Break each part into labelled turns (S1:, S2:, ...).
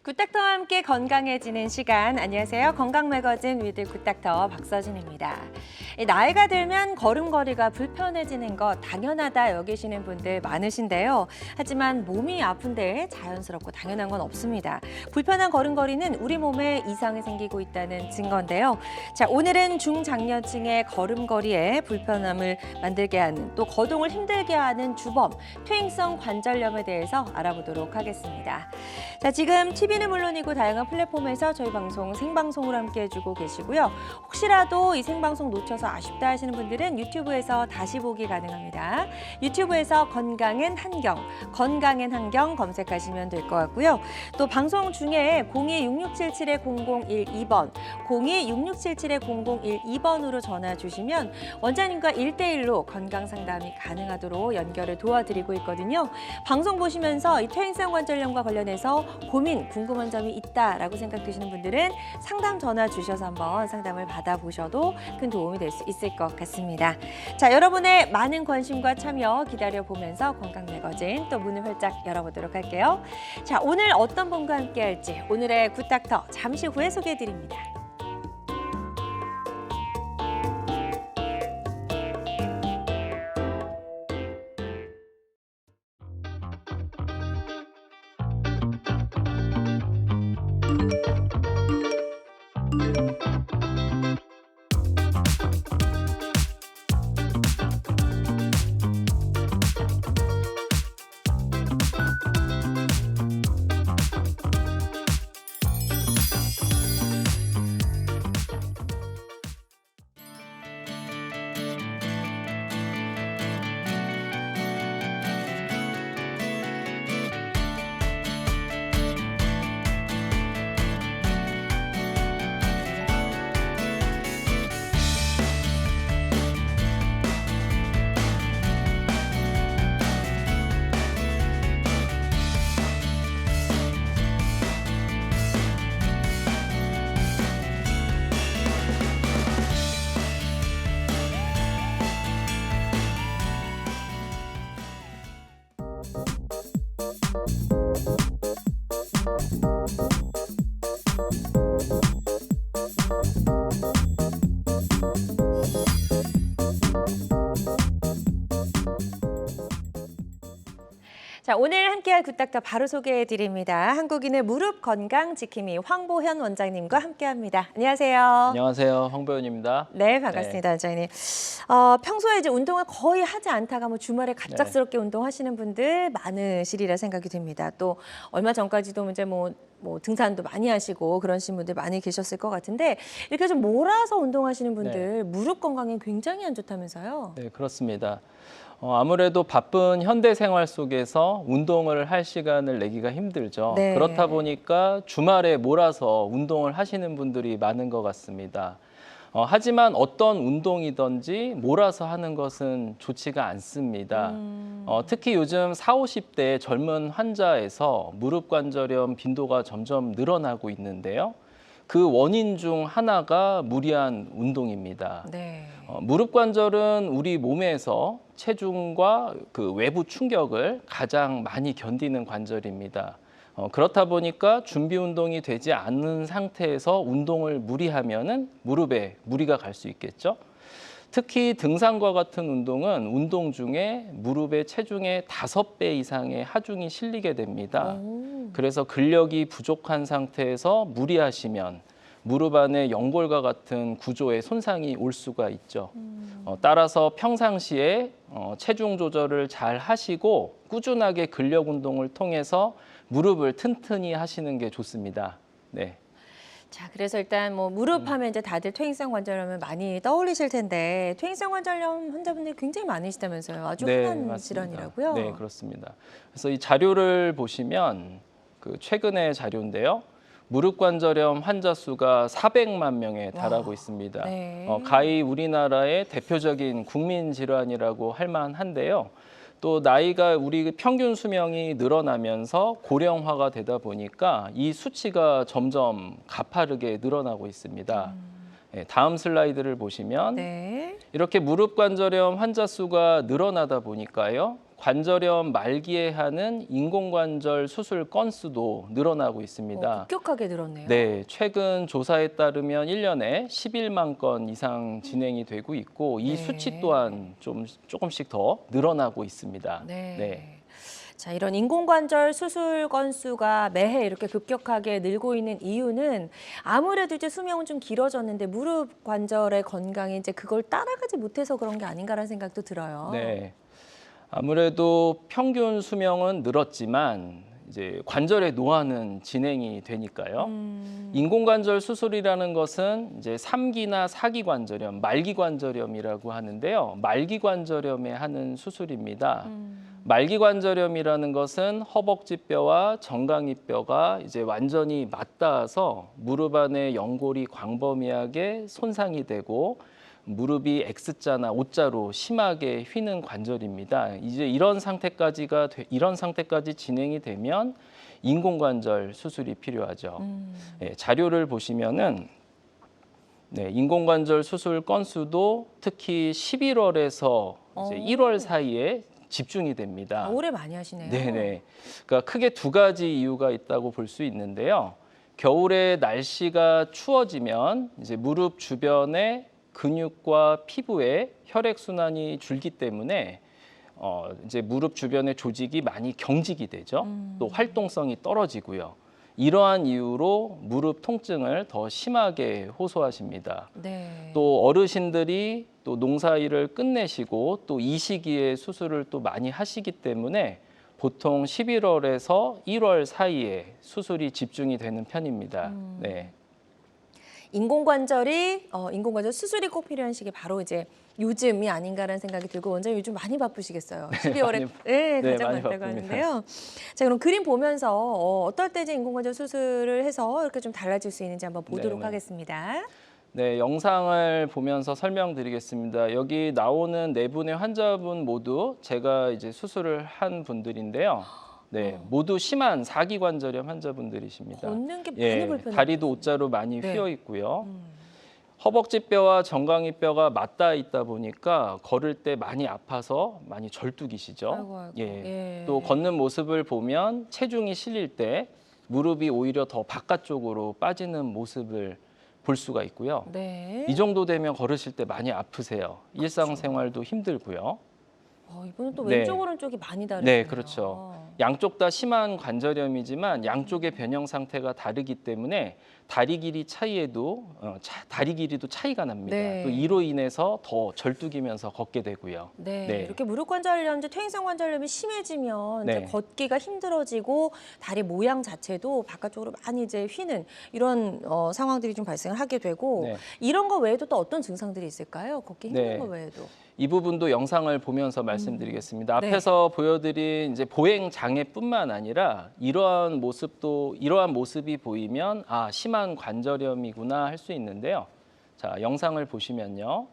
S1: 굿닥터와 함께 건강해지는 시간. 안녕하세요. 건강매거진 위드 굿닥터 박서진입니다. 나이가 들면 걸음걸이가 불편해지는 것 당연하다 여기시는 분들 많으신데요. 하지만 몸이 아픈데 자연스럽고 당연한 건 없습니다. 불편한 걸음걸이는 우리 몸에 이상이 생기고 있다는 증거인데요. 자, 오늘은 중장년층의 걸음걸이에 불편함을 만들게 하는 또 거동을 힘들게 하는 주범, 퇴행성 관절염에 대해서 알아보도록 하겠습니다. 자, 지금 TV는 물론이고 다양한 플랫폼에서 저희 방송 생방송으로 함께 해주고 계시고요. 혹시라도 이 생방송 놓쳐서 아쉽다 하시는 분들은 유튜브에서 다시 보기 가능합니다. 유튜브에서 건강엔 한경 검색하시면 될 것 같고요. 또 방송 중에 02-6677-0012번, 02-6677-0012번으로 전화 주시면 원장님과 1대1로 건강 상담이 가능하도록 연결을 도와드리고 있거든요. 방송 보시면서 이 퇴행성 관절염과 관련해서 고민, 궁금한 점이 있다라고 생각되시는 분들은 상담 전화 주셔서 한번 상담을 받아보셔도 큰 도움이 될 수 있을 것 같습니다. 자, 여러분의 많은 관심과 참여 기다려보면서 건강매거진 또 문을 활짝 열어보도록 할게요. 자, 오늘 어떤 분과 함께 할지 오늘의 굿닥터 잠시 후에 소개해드립니다. 자, 오늘 함께할 굿닥터 바로 소개해드립니다. 한국인의 무릎 건강 지킴이 황보현 원장님과 함께합니다. 안녕하세요.
S2: 안녕하세요, 황보현입니다.
S1: 네, 반갑습니다, 원장님. 평소에 이제 운동을 거의 하지 않다가 뭐 주말에 갑작스럽게 운동하시는 분들 많으시리라 생각이 듭니다. 또 얼마 전까지도 이제 뭐 등산도 많이 하시고 그러신 분들 많이 계셨을 것 같은데 이렇게 좀 몰아서 운동하시는 분들 무릎 건강에 굉장히 안 좋다면서요?
S2: 네, 그렇습니다. 아무래도 바쁜 현대 생활 속에서 운동을 할 시간을 내기가 힘들죠.
S1: 네.
S2: 그렇다 보니까 주말에 몰아서 운동을 하시는 분들이 많은 것 같습니다. 하지만 어떤 운동이든지 몰아서 하는 것은 좋지가 않습니다. 특히 요즘 40, 50대 젊은 환자에서 무릎 관절염 빈도가 점점 늘어나고 있는데요. 그 원인 중 하나가 무리한 운동입니다.
S1: 네.
S2: 무릎 관절은 우리 몸에서 체중과 그 외부 충격을 가장 많이 견디는 관절입니다. 그렇다 보니까 준비 운동이 되지 않는 상태에서 운동을 무리하면은 무릎에 무리가 갈 수 있겠죠. 특히 등산과 같은 운동은 운동 중에 무릎의 체중의 5배 이상의 하중이 실리게 됩니다. 그래서 근력이 부족한 상태에서 무리하시면 무릎 안에 연골과 같은 구조에 손상이 올 수가 있죠. 따라서 평상시에 체중 조절을 잘 하시고 꾸준하게 근력 운동을 통해서 무릎을 튼튼히 하시는 게 좋습니다. 네.
S1: 자, 그래서 일단 뭐 무릎 하면 이제 다들 퇴행성 관절염을 많이 떠올리실 텐데 퇴행성 관절염 환자분들이 굉장히 많으시다면서요. 아주 흔한
S2: 맞습니다.
S1: 질환이라고요?
S2: 네, 그렇습니다. 그래서 이 자료를 보시면 그 최근의 자료인데요. 무릎 관절염 환자 수가 400만 명에 달하고 있습니다.
S1: 네.
S2: 가히 우리나라의 대표적인 국민 질환이라고 할 만한데요. 또 나이가 우리 평균 수명이 늘어나면서 고령화가 되다 보니까 이 수치가 점점 가파르게 늘어나고 있습니다. 네, 다음 슬라이드를 보시면
S1: 네.
S2: 이렇게 무릎 관절염 환자 수가 늘어나다 보니까요. 관절염 말기에 하는 인공관절 수술 건수도 늘어나고 있습니다.
S1: 급격하게 늘었네요.
S2: 네, 최근 조사에 따르면 1년에 11만 건 이상 진행이 되고 있고 이
S1: 네.
S2: 수치 또한 조금씩 더 늘어나고 있습니다.
S1: 네.
S2: 네.
S1: 자, 이런 인공관절 수술 건수가 매해 이렇게 급격하게 늘고 있는 이유는 아무래도 이제 수명은 좀 길어졌는데 무릎 관절의 건강이 이제 그걸 따라가지 못해서 그런 게 아닌가라는 생각도 들어요.
S2: 네. 아무래도 평균 수명은 늘었지만 이제 관절의 노화는 진행이 되니까요. 인공관절 수술이라는 것은 이제 3기나 4기 관절염, 말기 관절염이라고 하는데요. 말기 관절염에 하는 수술입니다. 말기 관절염이라는 것은 허벅지 뼈와 정강이 뼈가 이제 완전히 맞닿아서 무릎 안에 연골이 광범위하게 손상이 되고 무릎이 X자나 O자로 심하게 휘는 관절입니다. 이제 이런 상태까지 진행이 되면 인공관절 수술이 필요하죠. 네, 자료를 보시면은 네, 인공관절 수술 건수도 특히 11월에서 이제 1월 사이에 집중이 됩니다.
S1: 오래 많이 하시네요.
S2: 네네. 그러니까 크게 두 가지 이유가 있다고 볼 수 있는데요. 겨울에 날씨가 추워지면 이제 무릎 주변에 근육과 피부에 혈액 순환이 줄기 때문에 이제 무릎 주변의 조직이 많이 경직이 되죠. 또 활동성이 떨어지고요. 이러한 이유로 무릎 통증을 더 심하게 호소하십니다.
S1: 네.
S2: 또 어르신들이 또 농사일을 끝내시고 또 이 시기에 수술을 또 많이 하시기 때문에 보통 11월에서 1월 사이에 수술이 집중이 되는 편입니다. 네.
S1: 인공관절 수술이 꼭 필요한 시기 바로 이제 요즘이 아닌가라는 생각이 들고 원장님 요즘 많이 바쁘시겠어요. 12월에 네, 가장
S2: 많이
S1: 많다고
S2: 바쁩니다.
S1: 하는데요. 자, 그럼 그림 보면서 어떨 때 이제 인공관절 수술을 해서 이렇게 좀 달라질 수 있는지 한번 보도록
S2: 네네.
S1: 하겠습니다.
S2: 네, 영상을 보면서 설명드리겠습니다. 여기 나오는 네 분의 환자분 모두 제가 이제 수술을 한 분들인데요. 네, 모두 심한 4기 관절염 환자분들이십니다.
S1: 걷는 게 많이
S2: 예,
S1: 불편해요.
S2: 다리도 O자로 많이
S1: 네.
S2: 휘어 있고요. 허벅지 뼈와 정강이 뼈가 맞닿아 있다 보니까 걸을 때 많이 아파서 많이 절뚝이시죠.
S1: 아이고.
S2: 예. 또 걷는 모습을 보면 체중이 실릴 때 무릎이 오히려 더 바깥쪽으로 빠지는 모습을 볼 수가 있고요.
S1: 네.
S2: 이 정도 되면 걸으실 때 많이 아프세요. 일상생활도 힘들고요.
S1: 이분은 또
S2: 네.
S1: 왼쪽 오른쪽이 많이 다르네요.
S2: 네, 그렇죠. 양쪽 다 심한 관절염이지만 양쪽의 변형 상태가 다르기 때문에 다리 길이 차이에도 다리 길이도 차이가 납니다.
S1: 네.
S2: 또 이로 인해서 더 절뚝이면서 걷게 되고요.
S1: 네,
S2: 네.
S1: 이렇게 무릎 관절염, 퇴행성 관절염이 심해지면 이제
S2: 네.
S1: 걷기가 힘들어지고 다리 모양 자체도 바깥쪽으로 많이 이제 휘는 이런 상황들이 좀 발생을 하게 되고
S2: 네.
S1: 이런 거 외에도 또 어떤 증상들이 있을까요? 걷기 힘든
S2: 네.
S1: 거 외에도.
S2: 이 부분도 영상을 보면서 말씀드리겠습니다.
S1: 네.
S2: 앞에서 보여드린 이제 보행 장애뿐만 아니라 이러한 모습이 보이면 아, 심한 관절염이구나 할 수 있는데요. 자, 영상을 보시면요.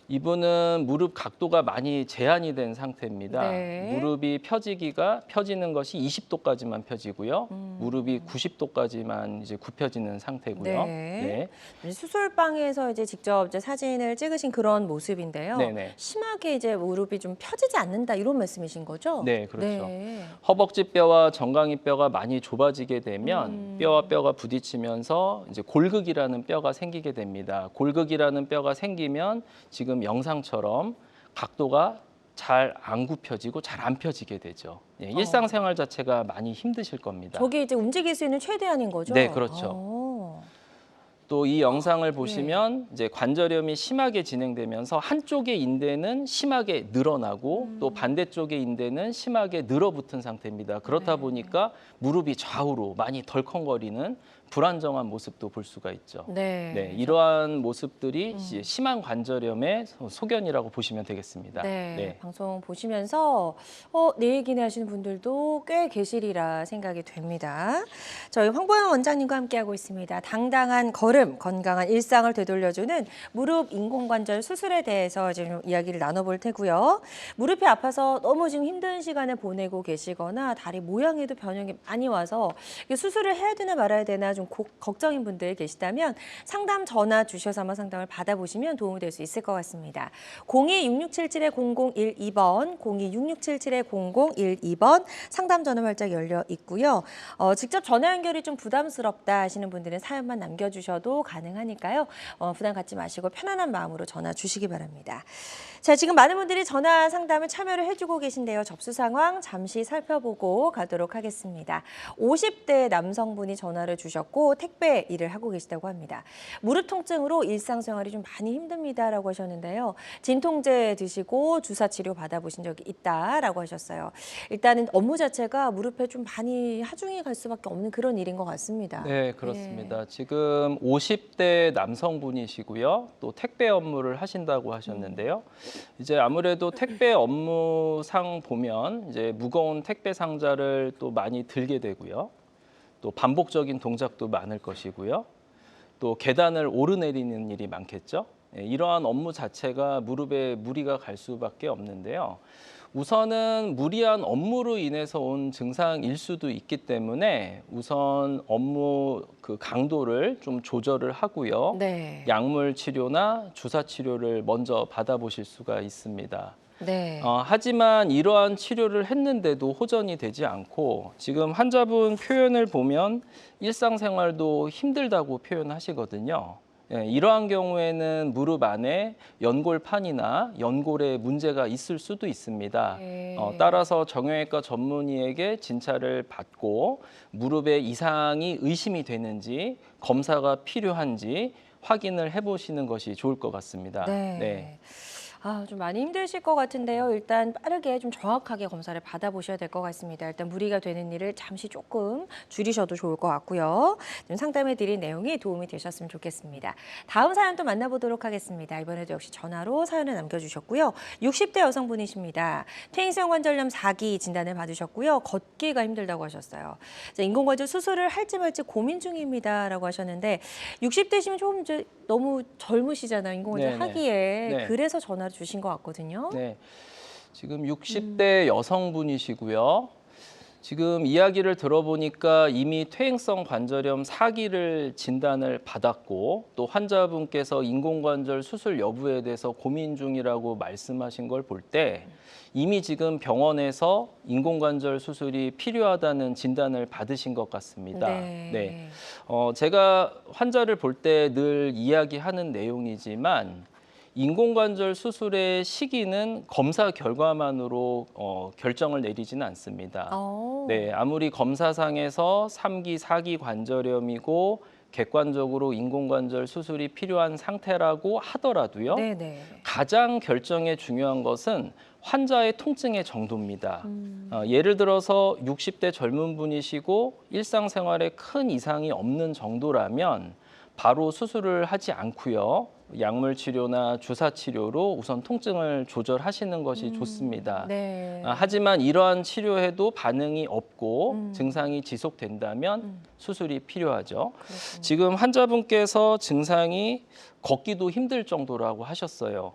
S2: 이분은 무릎 각도가 많이 제한이 된 상태입니다.
S1: 네.
S2: 무릎이 펴지는 것이 20도까지만 펴지고요. 무릎이 90도까지만 이제 굽혀지는 상태고요.
S1: 네. 수술방에서 이제 직접 이제 사진을 찍으신 그런 모습인데요.
S2: 네네.
S1: 심하게 이제 무릎이 좀 펴지지 않는다 이런 말씀이신 거죠?
S2: 네, 그렇죠.
S1: 네.
S2: 허벅지 뼈와 정강이 뼈가 많이 좁아지게 되면 뼈와 뼈가 부딪히면서 이제 골극이라는 뼈가 생기게 됩니다. 골극이라는 뼈가 생기면 지금 영상처럼 각도가 잘 안 굽혀지고 잘 안 펴지게 되죠. 예, 일상생활 자체가 많이 힘드실 겁니다.
S1: 저게 이제 움직일 수 있는 최대한인 거죠?
S2: 네, 그렇죠. 또 이 영상을 보시면 이제 관절염이 심하게 진행되면서 한쪽의 인대는 심하게 늘어나고 또 반대쪽의 인대는 심하게 늘어붙은 상태입니다. 그렇다 보니까 무릎이 좌우로 많이 덜컹거리는 불안정한 모습도 볼 수가 있죠.
S1: 네.
S2: 네, 이러한 모습들이 심한 관절염의 소견이라고 보시면 되겠습니다.
S1: 네, 방송 보시면서 내 얘기네 하시는 분들도 꽤 계시리라 생각이 됩니다. 저희 황보영 원장님과 함께하고 있습니다. 당당한 걸음, 건강한 일상을 되돌려주는 무릎 인공관절 수술에 대해서 지금 이야기를 나눠볼 테고요. 무릎이 아파서 너무 지금 힘든 시간을 보내고 계시거나 다리 모양에도 변형이 많이 와서 이게 수술을 해야 되나 말아야 되나 좀 좀 걱정인 분들 계시다면 상담 전화 주셔서 한번 상담을 받아보시면 도움이 될 수 있을 것 같습니다. 02-6677-0012번, 02-6677-0012번 상담 전화 활짝 열려 있고요. 직접 전화 연결이 좀 부담스럽다 하시는 분들은 사연만 남겨주셔도 가능하니까요. 부담 갖지 마시고 편안한 마음으로 전화 주시기 바랍니다. 자, 지금 많은 분들이 전화 상담을 참여를 해주고 계신데요. 접수 상황 잠시 살펴보고 가도록 하겠습니다. 50대 남성분이 전화를 주셨고 택배 일을 하고 계시다고 합니다. 무릎 통증으로 일상생활이 좀 많이 힘듭니다라고 하셨는데요. 진통제 드시고 주사 치료 받아보신 적이 있다라고 하셨어요. 일단은 업무 자체가 무릎에 좀 많이 하중이 갈 수밖에 없는 그런 일인 것 같습니다.
S2: 네, 그렇습니다. 지금 50대 남성분이시고요. 또 택배 업무를 하신다고 하셨는데요. 이제 아무래도 택배 업무상 보면 이제 무거운 택배 상자를 또 많이 들게 되고요. 또 반복적인 동작도 많을 것이고요. 또 계단을 오르내리는 일이 많겠죠. 이러한 업무 자체가 무릎에 무리가 갈 수밖에 없는데요. 우선은 무리한 업무로 인해서 온 증상일 수도 있기 때문에 우선 업무 그 강도를 좀 조절을 하고요.
S1: 네.
S2: 약물 치료나 주사 치료를 먼저 받아보실 수가 있습니다.
S1: 네.
S2: 하지만 이러한 치료를 했는데도 호전이 되지 않고 지금 환자분 표현을 보면 일상생활도 힘들다고 표현하시거든요. 이러한 경우에는 무릎 안에 연골판이나 연골에 문제가 있을 수도 있습니다.
S1: 네.
S2: 따라서 정형외과 전문의에게 진찰을 받고 무릎에 이상이 의심이 되는지 검사가 필요한지 확인을 해보시는 것이 좋을 것 같습니다.
S1: 네. 좀 많이 힘드실 것 같은데요. 일단 빠르게 좀 정확하게 검사를 받아보셔야 될 것 같습니다. 일단 무리가 되는 일을 잠시 조금 줄이셔도 좋을 것 같고요. 좀 상담해드린 내용이 도움이 되셨으면 좋겠습니다. 다음 사연 또 만나보도록 하겠습니다. 이번에도 역시 전화로 사연을 남겨주셨고요. 60대 여성분이십니다. 퇴행성 관절염 4기 진단을 받으셨고요. 걷기가 힘들다고 하셨어요. 자, 인공관절 수술을 할지 말지 고민 중입니다라고 하셨는데 60대시면 조금 이제 너무 젊으시잖아요. 인공관절
S2: 네네.
S1: 하기에.
S2: 네.
S1: 그래서 전화를 주신 것 같거든요.
S2: 네, 지금 60대 여성분이시고요. 지금 이야기를 들어보니까 이미 퇴행성 관절염 4기를 진단을 받았고 또 환자분께서 인공관절 수술 여부에 대해서 고민 중이라고 말씀하신 걸 볼 때 이미 지금 병원에서 인공관절 수술이 필요하다는 진단을 받으신 것 같습니다.
S1: 네.
S2: 제가 환자를 볼 때 늘 이야기하는 내용이지만 인공관절 수술의 시기는 검사 결과만으로 결정을 내리지는 않습니다. 네, 아무리 검사상에서 3기, 4기 관절염이고 객관적으로 인공관절 수술이 필요한 상태라고 하더라도요.
S1: 네네.
S2: 가장 결정에 중요한 것은 환자의 통증의 정도입니다. 예를 들어서 60대 젊은 분이시고 일상생활에 큰 이상이 없는 정도라면 바로 수술을 하지 않고요. 약물 치료나 주사 치료로 우선 통증을 조절하시는 것이 좋습니다.
S1: 네.
S2: 하지만 이러한 치료에도 반응이 없고 증상이 지속된다면 수술이 필요하죠.
S1: 그렇군요.
S2: 지금 환자분께서 증상이 걷기도 힘들 정도라고 하셨어요.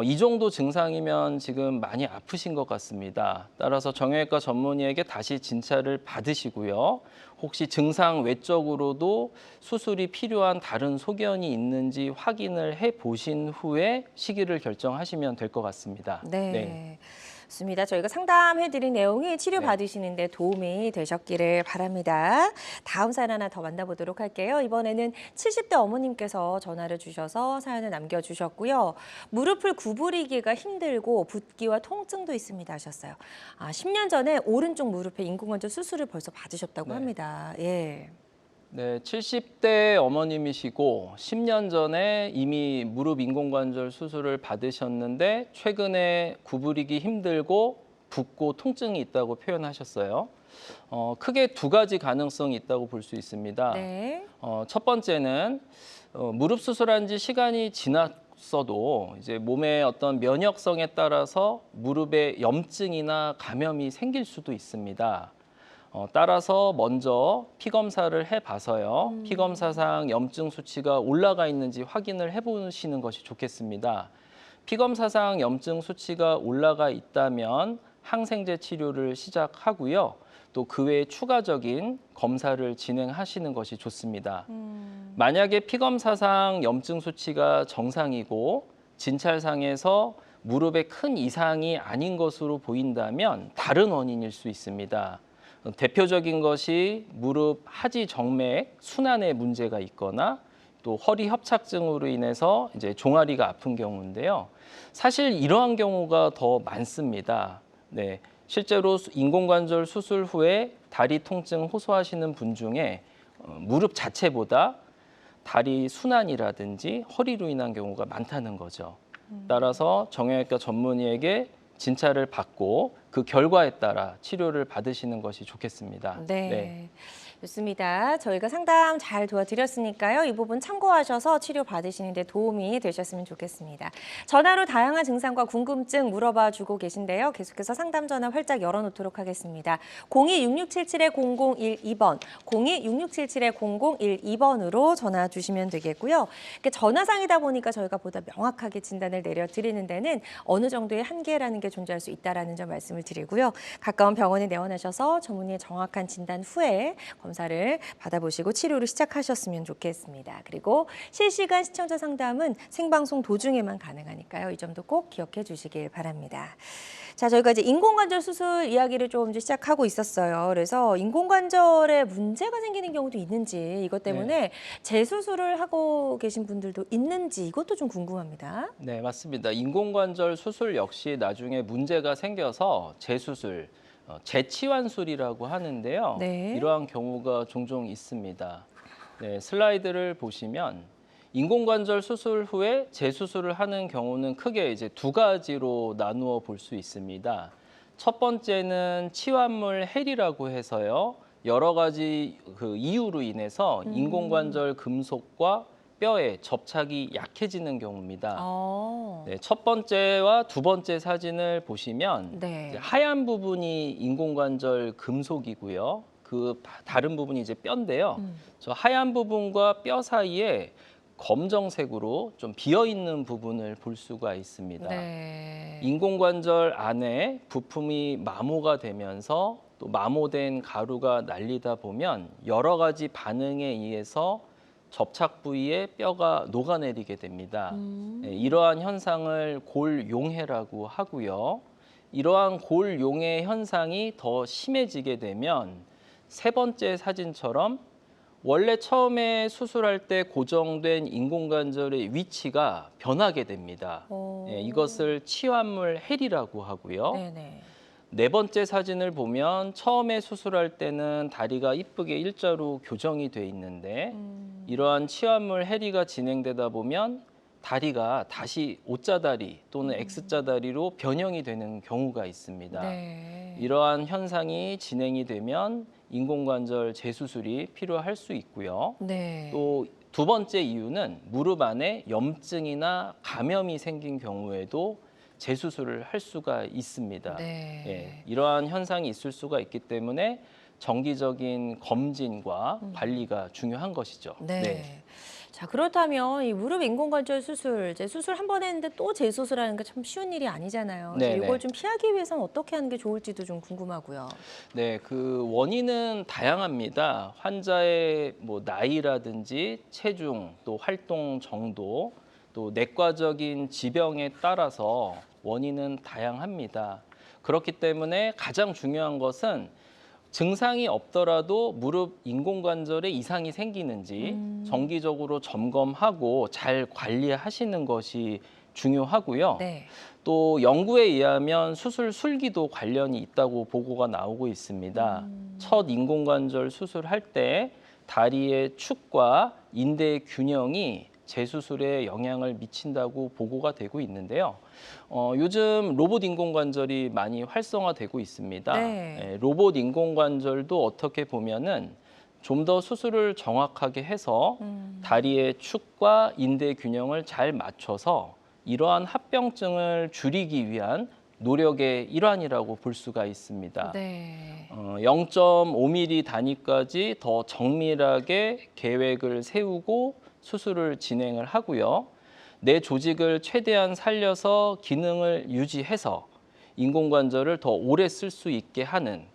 S2: 이 정도 증상이면 지금 많이 아프신 것 같습니다. 따라서 정형외과 전문의에게 다시 진찰을 받으시고요. 혹시 증상 외적으로도 수술이 필요한 다른 소견이 있는지 확인을 해보신 후에 시기를 결정하시면 될 것 같습니다.
S1: 네. 좋습니다. 저희가 상담해드린 내용이 치료
S2: 네.
S1: 받으시는데 도움이 되셨기를 바랍니다. 다음 사연 하나 더 만나보도록 할게요. 이번에는 70대 어머님께서 전화를 주셔서 사연을 남겨주셨고요. 무릎을 구부리기가 힘들고 붓기와 통증도 있습니다 하셨어요. 10년 전에 오른쪽 무릎에 인공관절 수술을 벌써 받으셨다고
S2: 네.
S1: 합니다. 예.
S2: 네, 70대 어머님이시고 10년 전에 이미 무릎 인공관절 수술을 받으셨는데 최근에 구부리기 힘들고 붓고 통증이 있다고 표현하셨어요. 크게 두 가지 가능성이 있다고 볼 수 있습니다.
S1: 네.
S2: 첫 번째는 무릎 수술한 지 시간이 지났어도 이제 몸의 어떤 면역성에 따라서 무릎에 염증이나 감염이 생길 수도 있습니다. 따라서 먼저 피 검사를 해봐서요. 피 검사상 염증 수치가 올라가 있는지 확인을 해보시는 것이 좋겠습니다. 피 검사상 염증 수치가 올라가 있다면 항생제 치료를 시작하고요. 또 그 외에 추가적인 검사를 진행하시는 것이 좋습니다. 만약에 피검사상 염증 수치가 정상이고 진찰상에서 무릎에 큰 이상이 아닌 것으로 보인다면 다른 원인일 수 있습니다. 대표적인 것이 무릎 하지 정맥 순환에 문제가 있거나 또 허리 협착증으로 인해서 이제 종아리가 아픈 경우인데요. 사실 이러한 경우가 더 많습니다. 네, 실제로 인공관절 수술 후에 다리 통증 호소하시는 분 중에 무릎 자체보다 다리 순환이라든지 허리로 인한 경우가 많다는 거죠. 따라서 정형외과 전문의에게 진찰을 받고 그 결과에 따라 치료를 받으시는 것이 좋겠습니다.
S1: 네. 좋습니다. 저희가 상담 잘 도와드렸으니까요. 이 부분 참고하셔서 치료 받으시는 데 도움이 되셨으면 좋겠습니다. 전화로 다양한 증상과 궁금증 물어봐 주고 계신데요. 계속해서 상담 전화 활짝 열어놓도록 하겠습니다. 02-667-0012번, 02-667-0012번으로 전화 주시면 되겠고요. 전화상이다 보니까 저희가 보다 명확하게 진단을 내려드리는 데는 어느 정도의 한계라는 게 존재할 수 있다는 점 말씀을 드리고요. 가까운 병원에 내원하셔서 전문의의 정확한 진단 후에 검사를 받아보시고 치료를 시작하셨으면 좋겠습니다. 그리고 실시간 시청자 상담은 생방송 도중에만 가능하니까요. 이 점도 꼭 기억해 주시길 바랍니다. 자, 저희가 이제 인공관절 수술 이야기를 좀 이제 시작하고 있었어요. 그래서 인공관절에 문제가 생기는 경우도 있는지 이것 때문에 재수술을 하고 계신 분들도 있는지 이것도 좀 궁금합니다.
S2: 네, 맞습니다. 인공관절 수술 역시 나중에 문제가 생겨서 재수술, 재치환술이라고 하는데요.
S1: 네.
S2: 이러한 경우가 종종 있습니다. 네, 슬라이드를 보시면 인공관절 수술 후에 재수술을 하는 경우는 크게 이제 두 가지로 나누어 볼 수 있습니다. 첫 번째는 치환물 해리라고 해서요. 여러 가지 그 이유로 인해서 인공관절 금속과 뼈에 접착이 약해지는 경우입니다. 네, 첫 번째와 두 번째 사진을 보시면 이제 하얀 부분이 인공관절 금속이고요. 그 다른 부분이 이제 뼈인데요. 저 하얀 부분과 뼈 사이에 검정색으로 좀 비어 있는 부분을 볼 수가 있습니다.
S1: 네.
S2: 인공관절 안에 부품이 마모가 되면서 또 마모된 가루가 날리다 보면 여러 가지 반응에 의해서 접착 부위에 뼈가 녹아내리게 됩니다. 네, 이러한 현상을 골용해라고 하고요. 이러한 골용해 현상이 더 심해지게 되면 세 번째 사진처럼 원래 처음에 수술할 때 고정된 인공관절의 위치가 변하게 됩니다. 네, 이것을 치환물 해리라고 하고요. 네 번째 사진을 보면 처음에 수술할 때는 다리가 이쁘게 일자로 교정이 돼 있는데 이러한 치환물 해리가 진행되다 보면 다리가 다시 O자다리 또는 X자다리로 변형이 되는 경우가 있습니다. 이러한 현상이 진행이 되면 인공관절 재수술이 필요할 수 있고요. 또 두 번째 이유는 무릎 안에 염증이나 감염이 생긴 경우에도 재수술을 할 수가 있습니다. 예, 이러한 현상이 있을 수가 있기 때문에 정기적인 검진과 관리가 중요한 것이죠.
S1: 자, 그렇다면 이 무릎 인공관절 수술, 이제 수술 한 번 했는데 또 재수술하는 게 참 쉬운 일이 아니잖아요. 이걸 좀 피하기 위해서는 어떻게 하는 게 좋을지도 좀 궁금하고요.
S2: 네, 그 원인은 다양합니다. 환자의 뭐 나이라든지 체중, 또 활동 정도, 또 내과적인 지병에 따라서 원인은 다양합니다. 그렇기 때문에 가장 중요한 것은 증상이 없더라도 무릎 인공관절에 이상이 생기는지 정기적으로 점검하고 잘 관리하시는 것이 중요하고요. 또 연구에 의하면 수술 술기도 관련이 있다고 보고가 나오고 있습니다. 첫 인공관절 수술할 때 다리의 축과 인대의 균형이 재수술에 영향을 미친다고 보고가 되고 있는데요. 요즘 로봇 인공관절이 많이 활성화되고 있습니다. 로봇 인공관절도 어떻게 보면은 좀 더 수술을 정확하게 해서 다리의 축과 인대 균형을 잘 맞춰서 이러한 합병증을 줄이기 위한 노력의 일환이라고 볼 수가 있습니다. 0.5mm 단위까지 더 정밀하게 계획을 세우고 수술을 진행을 하고요. 내 조직을 최대한 살려서 기능을 유지해서 인공관절을 더 오래 쓸 수 있게 하는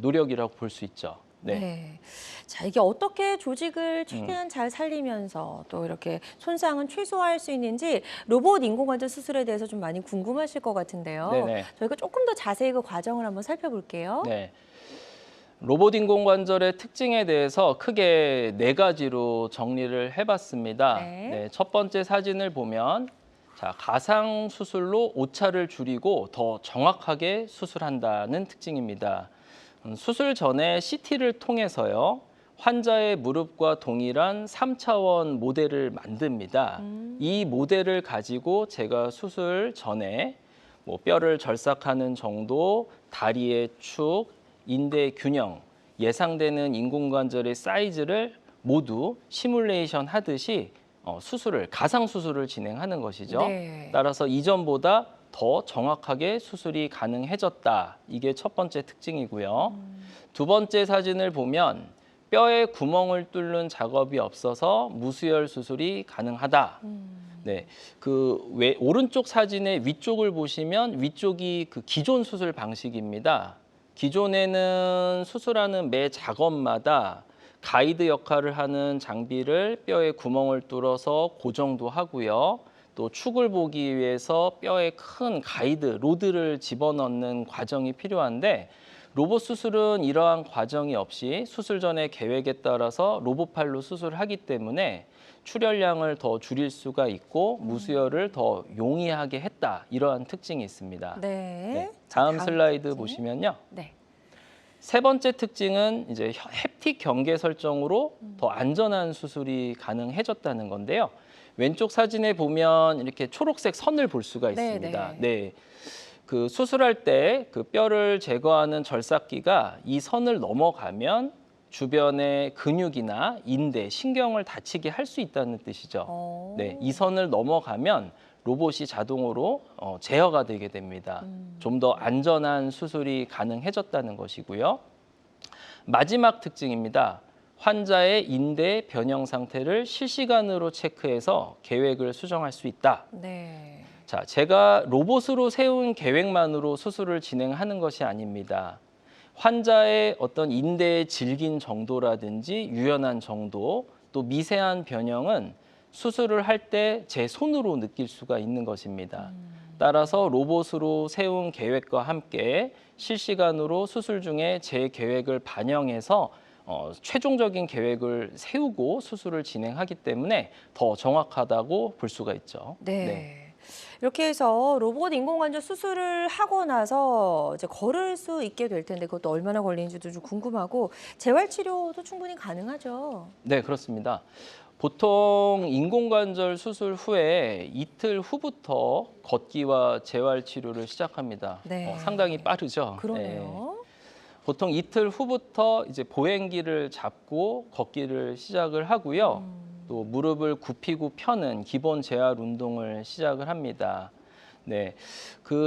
S2: 노력이라고 볼 수 있죠. 네.
S1: 네. 자, 이게 어떻게 조직을 최대한 잘 살리면서 또 이렇게 손상은 최소화할 수 있는지 로봇 인공관절 수술에 대해서 좀 많이 궁금하실 것 같은데요.
S2: 네네.
S1: 저희가 조금 더 자세히 그 과정을 한번 살펴볼게요.
S2: 네. 로봇 인공관절의 특징에 대해서 크게 네 가지로 정리를 해봤습니다.
S1: 네.
S2: 네, 첫 번째 사진을 보면 자, 가상 수술로 오차를 줄이고 더 정확하게 수술한다는 특징입니다. 수술 전에 CT를 통해서요. 환자의 무릎과 동일한 3차원 모델을 만듭니다. 이 모델을 가지고 제가 수술 전에 뭐 뼈를 절삭하는 정도, 다리의 축, 인대 균형, 예상되는 인공관절의 사이즈를 모두 시뮬레이션 하듯이 수술을, 가상 수술을 진행하는 것이죠.
S1: 네.
S2: 따라서 이전보다 더 정확하게 수술이 가능해졌다. 이게 첫 번째 특징이고요. 두 번째 사진을 보면 뼈에 구멍을 뚫는 작업이 없어서 무수혈 수술이 가능하다. 네, 오른쪽 사진의 위쪽을 보시면 위쪽이 그 기존 수술 방식입니다. 기존에는 수술하는 매 작업마다 가이드 역할을 하는 장비를 뼈에 구멍을 뚫어서 고정도 하고요. 또 축을 보기 위해서 뼈에 큰 가이드, 로드를 집어넣는 과정이 필요한데 로봇 수술은 이러한 과정이 없이 수술 전의 계획에 따라서 로봇팔로 수술하기 때문에 출혈량을 더 줄일 수가 있고 무수혈을 더 용이하게 했다. 이러한 특징이 있습니다.
S1: 네.
S2: 네, 다음 슬라이드
S1: 특징.
S2: 보시면요.
S1: 네.
S2: 세 번째 특징은 이제 햅틱 경계 설정으로 더 안전한 수술이 가능해졌다는 건데요. 왼쪽 사진에 보면 이렇게 초록색 선을 볼 수가 있습니다.
S1: 네.
S2: 네. 그 수술할 때 그 뼈를 제거하는 절삭기가 이 선을 넘어가면 주변의 근육이나 인대, 신경을 다치게 할 수 있다는 뜻이죠. 네, 이 선을 넘어가면 로봇이 자동으로 제어가 되게 됩니다. 좀 더 안전한 수술이 가능해졌다는 것이고요. 마지막 특징입니다. 환자의 인대 변형 상태를 실시간으로 체크해서 계획을 수정할 수 있다.
S1: 네.
S2: 자, 제가 로봇으로 세운 계획만으로 수술을 진행하는 것이 아닙니다. 환자의 어떤 인대의 질긴 정도라든지 유연한 정도, 또 미세한 변형은 수술을 할 때 제 손으로 느낄 수가 있는 것입니다. 따라서 로봇으로 세운 계획과 함께 실시간으로 수술 중에 제 계획을 반영해서 최종적인 계획을 세우고 수술을 진행하기 때문에 더 정확하다고 볼 수가 있죠.
S1: 네. 이렇게 해서 로봇 인공관절 수술을 하고 나서 이제 걸을 수 있게 될 텐데 그것도 얼마나 걸리는지도 좀 궁금하고 재활 치료도 충분히 가능하죠.
S2: 네, 그렇습니다. 보통 인공관절 수술 후에 이틀 후부터 걷기와 재활 치료를 시작합니다.
S1: 네.
S2: 상당히 빠르죠.
S1: 그러네요.
S2: 네. 보통 이틀 후부터 이제 보행기를 잡고 걷기를 시작을 하고요. 또 무릎을 굽히고 펴는 기본 재활 운동을 시작을 합니다. 네,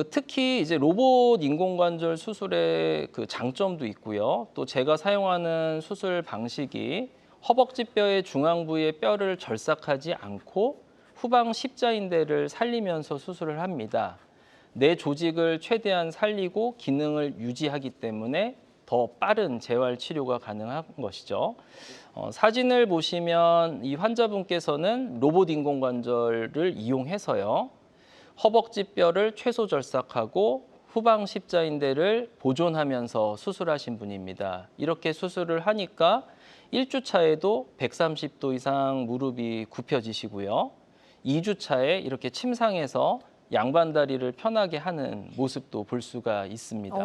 S2: 특히 이제 로봇 인공관절 수술의 그 장점도 있고요. 또 제가 사용하는 수술 방식이 허벅지뼈의 중앙 부위의 뼈를 절삭하지 않고 후방 십자인대를 살리면서 수술을 합니다. 내 조직을 최대한 살리고 기능을 유지하기 때문에 더 빠른 재활 치료가 가능한 것이죠. 사진을 보시면 이 환자분께서는 로봇 인공관절을 이용해서요. 허벅지 뼈를 최소 절삭하고 후방 십자인대를 보존하면서 수술하신 분입니다. 이렇게 수술을 하니까 1주 차에도 130도 이상 무릎이 굽혀지시고요. 2주 차에 이렇게 침상에서 양반다리를 편하게 하는 모습도 볼 수가 있습니다.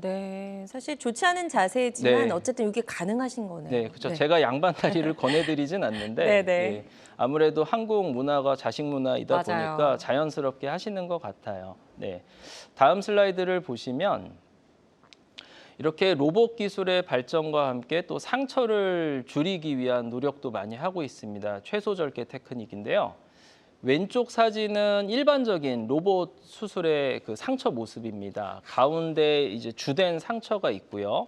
S1: 네. 사실 좋지 않은 자세지만
S2: 네.
S1: 어쨌든 이게 가능하신 거네요.
S2: 네, 그렇죠. 제가 양반다리를 권해드리진 않는데
S1: 네네.
S2: 예, 아무래도 한국 문화가 자식 문화이다
S1: 맞아요.
S2: 보니까 자연스럽게 하시는 것 같아요. 네, 다음 슬라이드를 보시면 이렇게 로봇 기술의 발전과 함께 또 상처를 줄이기 위한 노력도 많이 하고 있습니다. 최소 절개 테크닉인데요. 왼쪽 사진은 일반적인 로봇 수술의 그 상처 모습입니다. 가운데 이제 주된 상처가 있고요.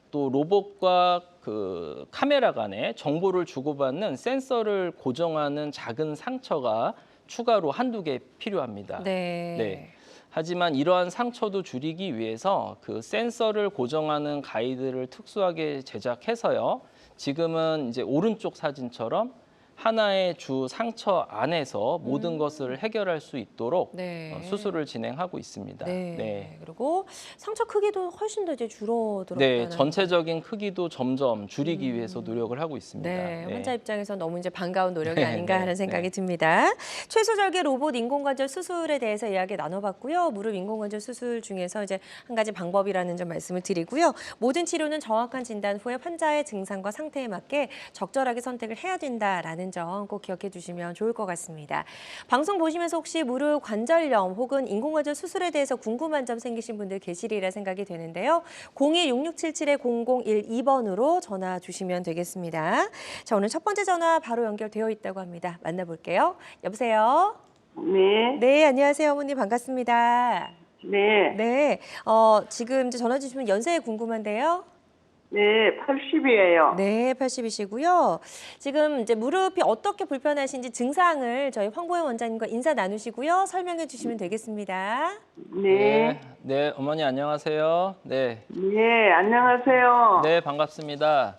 S2: 또 로봇과 그 카메라 간에 정보를 주고받는 센서를 고정하는 작은 상처가 추가로 한두 개 필요합니다.
S1: 네.
S2: 네. 하지만 이러한 상처도 줄이기 위해서 그 센서를 고정하는 가이드를 특수하게 제작해서요. 지금은 이제 오른쪽 사진처럼 하나의 주 상처 안에서 모든 것을 해결할 수 있도록
S1: 네.
S2: 수술을 진행하고 있습니다.
S1: 네. 그리고 상처 크기도 훨씬 더 이제 줄어들었다는.
S2: 네, 전체적인 크기도 점점 줄이기 위해서 노력을 하고 있습니다.
S1: 네, 환자 입장에서 너무 이제 반가운 노력이 아닌가
S2: 네,
S1: 하는 생각이 듭니다. 최소절개 로봇 인공관절 수술에 대해서 이야기 나눠봤고요. 무릎 인공관절 수술 중에서 이제 한 가지 방법이라는 점 말씀을 드리고요. 모든 치료는 정확한 진단 후에 환자의 증상과 상태에 맞게 적절하게 선택을 해야 된다라는 점 꼭 기억해 주시면 좋을 것 같습니다. 방송 보시면서 혹시 무릎 관절염 혹은 인공관절 수술에 대해서 궁금한 점 생기신 분들 계시리라 생각이 되는데요. 02-6677-0012번으로 전화 주시면 되겠습니다. 자, 오늘 첫 번째 전화 바로 연결되어 있다고 합니다. 만나볼게요. 여보세요?
S3: 네,
S1: 네, 안녕하세요. 어머니 반갑습니다.
S3: 네,
S1: 네, 지금 이제 전화 주시면 연세 궁금한데요.
S3: 네, 80이에요.
S1: 네, 80이시고요. 지금 이제 무릎이 어떻게 불편하신지 증상을 저희 황보영 원장님과 인사 나누시고요. 설명해 주시면 되겠습니다.
S3: 네,
S2: 네, 어머니 안녕하세요. 네,
S3: 네, 안녕하세요.
S2: 네, 반갑습니다.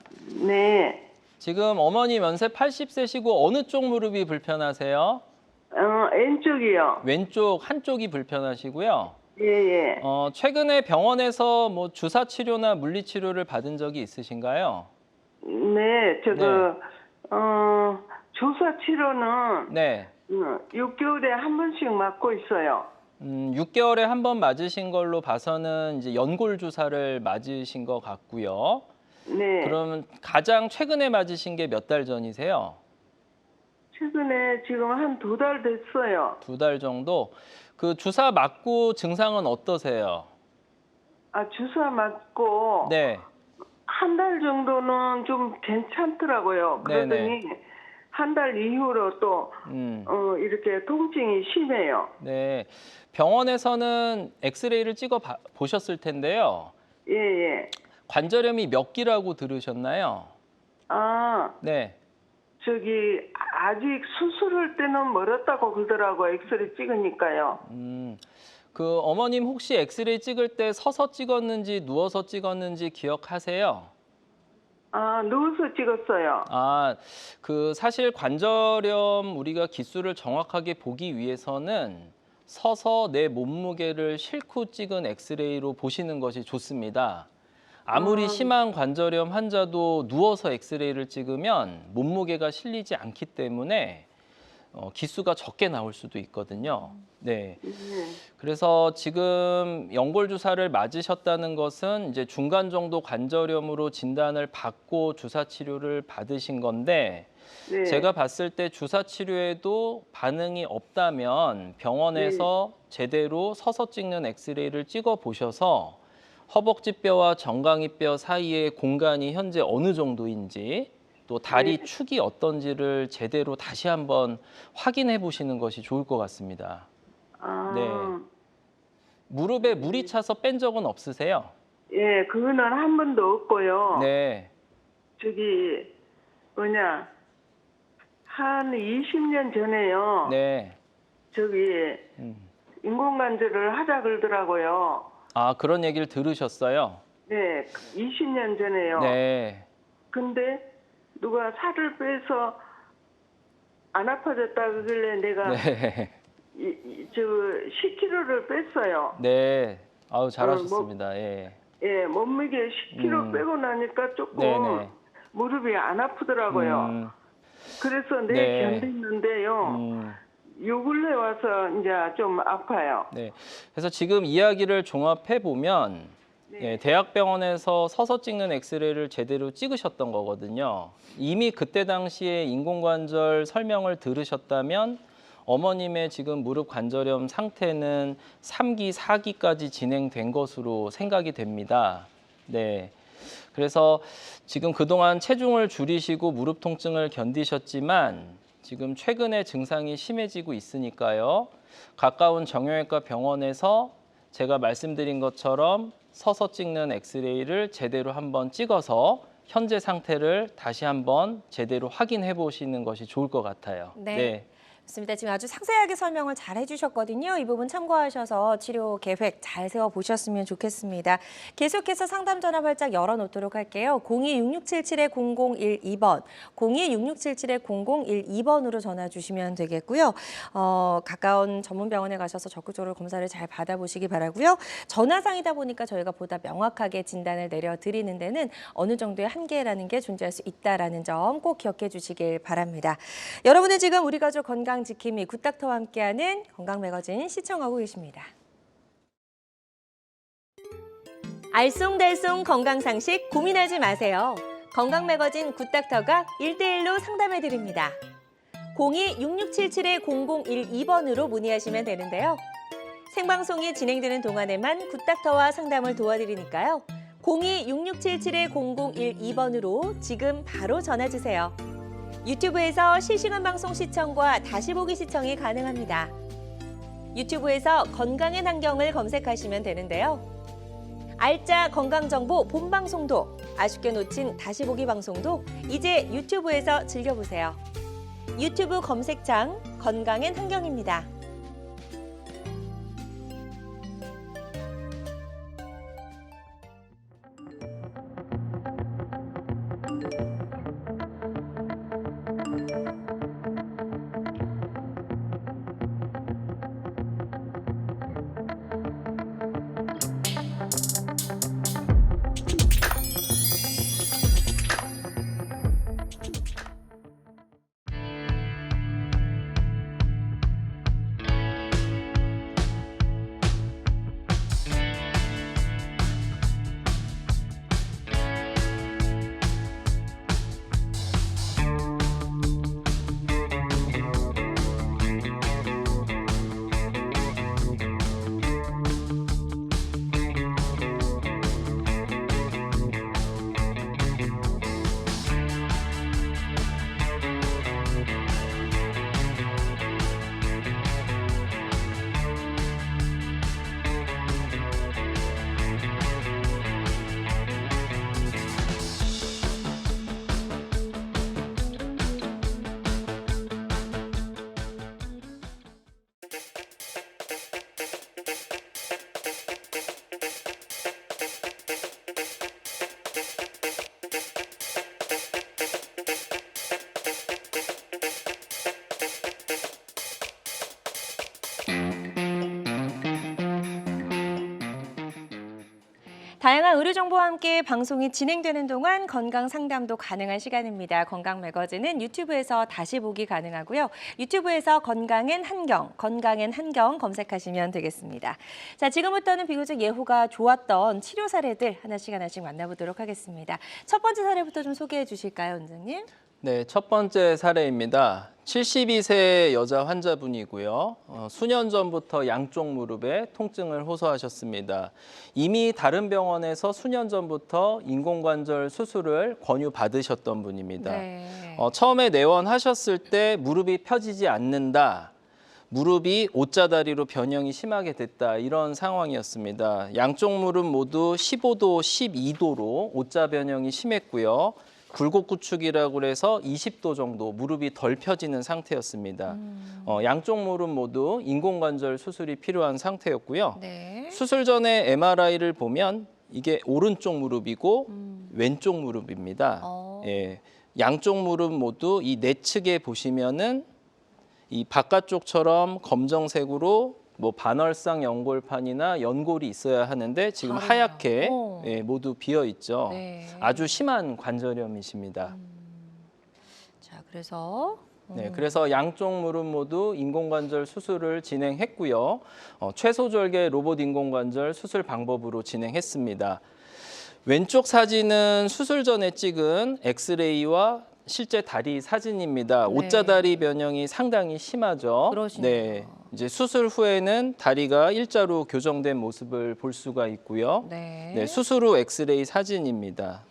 S3: 네,
S2: 지금 어머니 연세 80세시고 어느 쪽 무릎이 불편하세요?
S3: 왼쪽이요.
S2: 왼쪽 한쪽이 불편하시고요.
S3: 예, 예.
S2: 최근에 병원에서 뭐 주사 치료나 물리 치료를 받은 적이 있으신가요?
S3: 네, 주사 치료는
S2: 네.
S3: 6개월에 한 번씩 맞고 있어요.
S2: 6개월에 한 번 맞으신 걸로 봐서는 이제 연골 주사를 맞으신 것 같고요.
S3: 네,
S2: 그러면 가장 최근에 맞으신 게 몇 달 전이세요?
S3: 최근에 지금 한 2달 됐어요.
S2: 2달 정도. 그 주사 맞고 증상은 어떠세요?
S3: 주사 맞고
S2: 네.
S3: 한 달 정도는 좀 괜찮더라고요.
S2: 네네.
S3: 그러더니 한 달 이후로 또 이렇게 통증이 심해요.
S2: 네. 병원에서는 엑스레이를 찍어 보셨을 텐데요.
S3: 예, 예.
S2: 관절염이 몇 기라고 들으셨나요? 네.
S3: 아직 수술할 때는 멀었다고 그러더라고요. 엑스레이 찍으니까요.
S2: 그 어머님 혹시 엑스레이 찍을 때 서서 찍었는지 누워서 찍었는지 기억하세요?
S3: 누워서 찍었어요.
S2: 그 사실 관절염 우리가 기수를 정확하게 보기 위해서는 서서 내 몸무게를 실고 찍은 엑스레이로 보시는 것이 좋습니다. 아무리 심한 관절염 환자도 누워서 엑스레이를 찍으면 몸무게가 실리지 않기 때문에 기수가 적게 나올 수도 있거든요. 네. 그래서 지금 연골 주사를 맞으셨다는 것은 이제 중간 정도 관절염으로 진단을 받고 주사 치료를 받으신 건데
S3: 네.
S2: 제가 봤을 때 주사 치료에도 반응이 없다면 병원에서 제대로 서서 찍는 엑스레이를 찍어 보셔서 허벅지뼈와 정강이뼈 사이의 공간이 현재 어느 정도인지 또 다리 축이 어떤지를 제대로 다시 한번 확인해 보시는 것이 좋을 것 같습니다. 네. 무릎에 물이 차서 뺀 적은 없으세요?
S3: 예, 그거는 한 번도 없고요.
S2: 네.
S3: 한 20년 전에요.
S2: 네.
S3: 인공관절을 하자 그러더라고요.
S2: 그런 얘기를 들으셨어요?
S3: 네, 20년 전에요.
S2: 네.
S3: 근데 누가 살을 빼서 안 아파졌다 그러길래 내가
S2: 네.
S3: 10kg를 뺐어요.
S2: 네. 잘하셨습니다. 예.
S3: 예, 몸무게 10kg 빼고 나니까 조금
S2: 네네.
S3: 무릎이 안 아프더라고요. 그래서
S2: 네.
S3: 견뎠는데요. 요 근래 와서 이제 좀 아파요.
S2: 네. 그래서 지금 이야기를 종합해 보면 대학병원에서 서서 찍는 엑스레이를 제대로 찍으셨던 거거든요. 이미 그때 당시에 인공관절 설명을 들으셨다면 어머님의 지금 무릎 관절염 상태는 3기, 4기까지 진행된 것으로 생각이 됩니다. 네. 그래서 지금 그동안 체중을 줄이시고 무릎 통증을 견디셨지만 지금 최근에 증상이 심해지고 있으니까요. 가까운 정형외과 병원에서 제가 말씀드린 것처럼 서서 찍는 엑스레이를 제대로 한번 찍어서 현재 상태를 다시 한번 제대로 확인해 보시는 것이 좋을 것 같아요.
S1: 네. 좋습니다. 지금 아주 상세하게 설명을 잘 해주셨거든요. 이 부분 참고하셔서 치료 계획 잘 세워보셨으면 좋겠습니다. 계속해서 상담 전화 발짝 열어놓도록 할게요. 02-6677-0012번, 02-6677-0012번으로 전화 주시면 되겠고요. 가까운 전문병원에 가셔서 적극적으로 검사를 잘 받아보시기 바라고요. 전화상이다 보니까 저희가 보다 명확하게 진단을 내려드리는 데는 어느 정도의 한계라는 게 존재할 수 있다는 점 꼭 기억해 주시길 바랍니다. 여러분은 지금 우리 가족 건강 지킴이 굿닥터와 함께하는 건강 매거진 시청하고 계십니다. 알쏭달쏭 건강 상식 고민하지 마세요. 건강 매거진 굿닥터가 1대1로 상담해 드립니다. 02-6677-0012번으로 문의하시면 되는데요. 생방송이 진행되는 동안에만 굿닥터와 상담을 도와드리니까요. 02-6677-0012번으로 지금 바로 전화 주세요. 유튜브에서 실시간 방송 시청과 다시 보기 시청이 가능합니다. 유튜브에서 건강의 환경을 검색하시면 되는데요. 알짜 건강정보 본방송도, 아쉽게 놓친 다시 보기 방송도 이제 유튜브에서 즐겨보세요. 유튜브 검색창 건강의 환경입니다. 다양한 의료 정보와 함께 방송이 진행되는 동안 건강 상담도 가능한 시간입니다. 건강 매거진은 유튜브에서 다시 보기 가능하고요. 유튜브에서 건강엔 한경 검색하시면 되겠습니다. 자, 지금부터는 비교적 예후가 좋았던 치료 사례들 하나씩 만나보도록 하겠습니다. 첫 번째 사례부터 좀 소개해 주실까요, 원장님?
S2: 네, 첫 번째 사례입니다. 72세 여자 환자분이고요. 수년 전부터 양쪽 무릎에 통증을 호소하셨습니다. 이미 다른 병원에서 수년 전부터 인공관절 수술을 권유받으셨던 분입니다.
S1: 네.
S2: 처음에 내원하셨을 때 무릎이 펴지지 않는다. 무릎이 O자다리로 변형이 심하게 됐다. 이런 상황이었습니다. 양쪽 무릎 모두 15도, 12도로 O자 변형이 심했고요. 굴곡구축이라고 해서 20도 정도 무릎이 덜 펴지는 상태였습니다. 양쪽 무릎 모두 인공관절 수술이 필요한 상태였고요.
S1: 네.
S2: 수술 전에 MRI를 보면 이게 오른쪽 무릎이고 왼쪽 무릎입니다. 예, 양쪽 무릎 모두 이 내측에 보시면은 이 바깥쪽처럼 검정색으로 뭐 반월상 연골판이나 연골이 있어야 하는데 지금
S1: 다르네요.
S2: 하얗게 예, 모두 비어 있죠.
S1: 네.
S2: 아주 심한 관절염이십니다.
S1: 자, 그래서
S2: 네, 그래서 양쪽 무릎 모두 인공관절 수술을 진행했고요. 최소절개 로봇 인공관절 수술 방법으로 진행했습니다. 왼쪽 사진은 수술 전에 찍은 엑스레이와 실제 다리 사진입니다.
S1: 네.
S2: O자다리 변형이 상당히 심하죠.
S1: 그러시네요.
S2: 네, 이제 수술 후에는 다리가 일자로 교정된 모습을 볼 수가 있고요.
S1: 네.
S2: 네, 수술 후 엑스레이 사진입니다.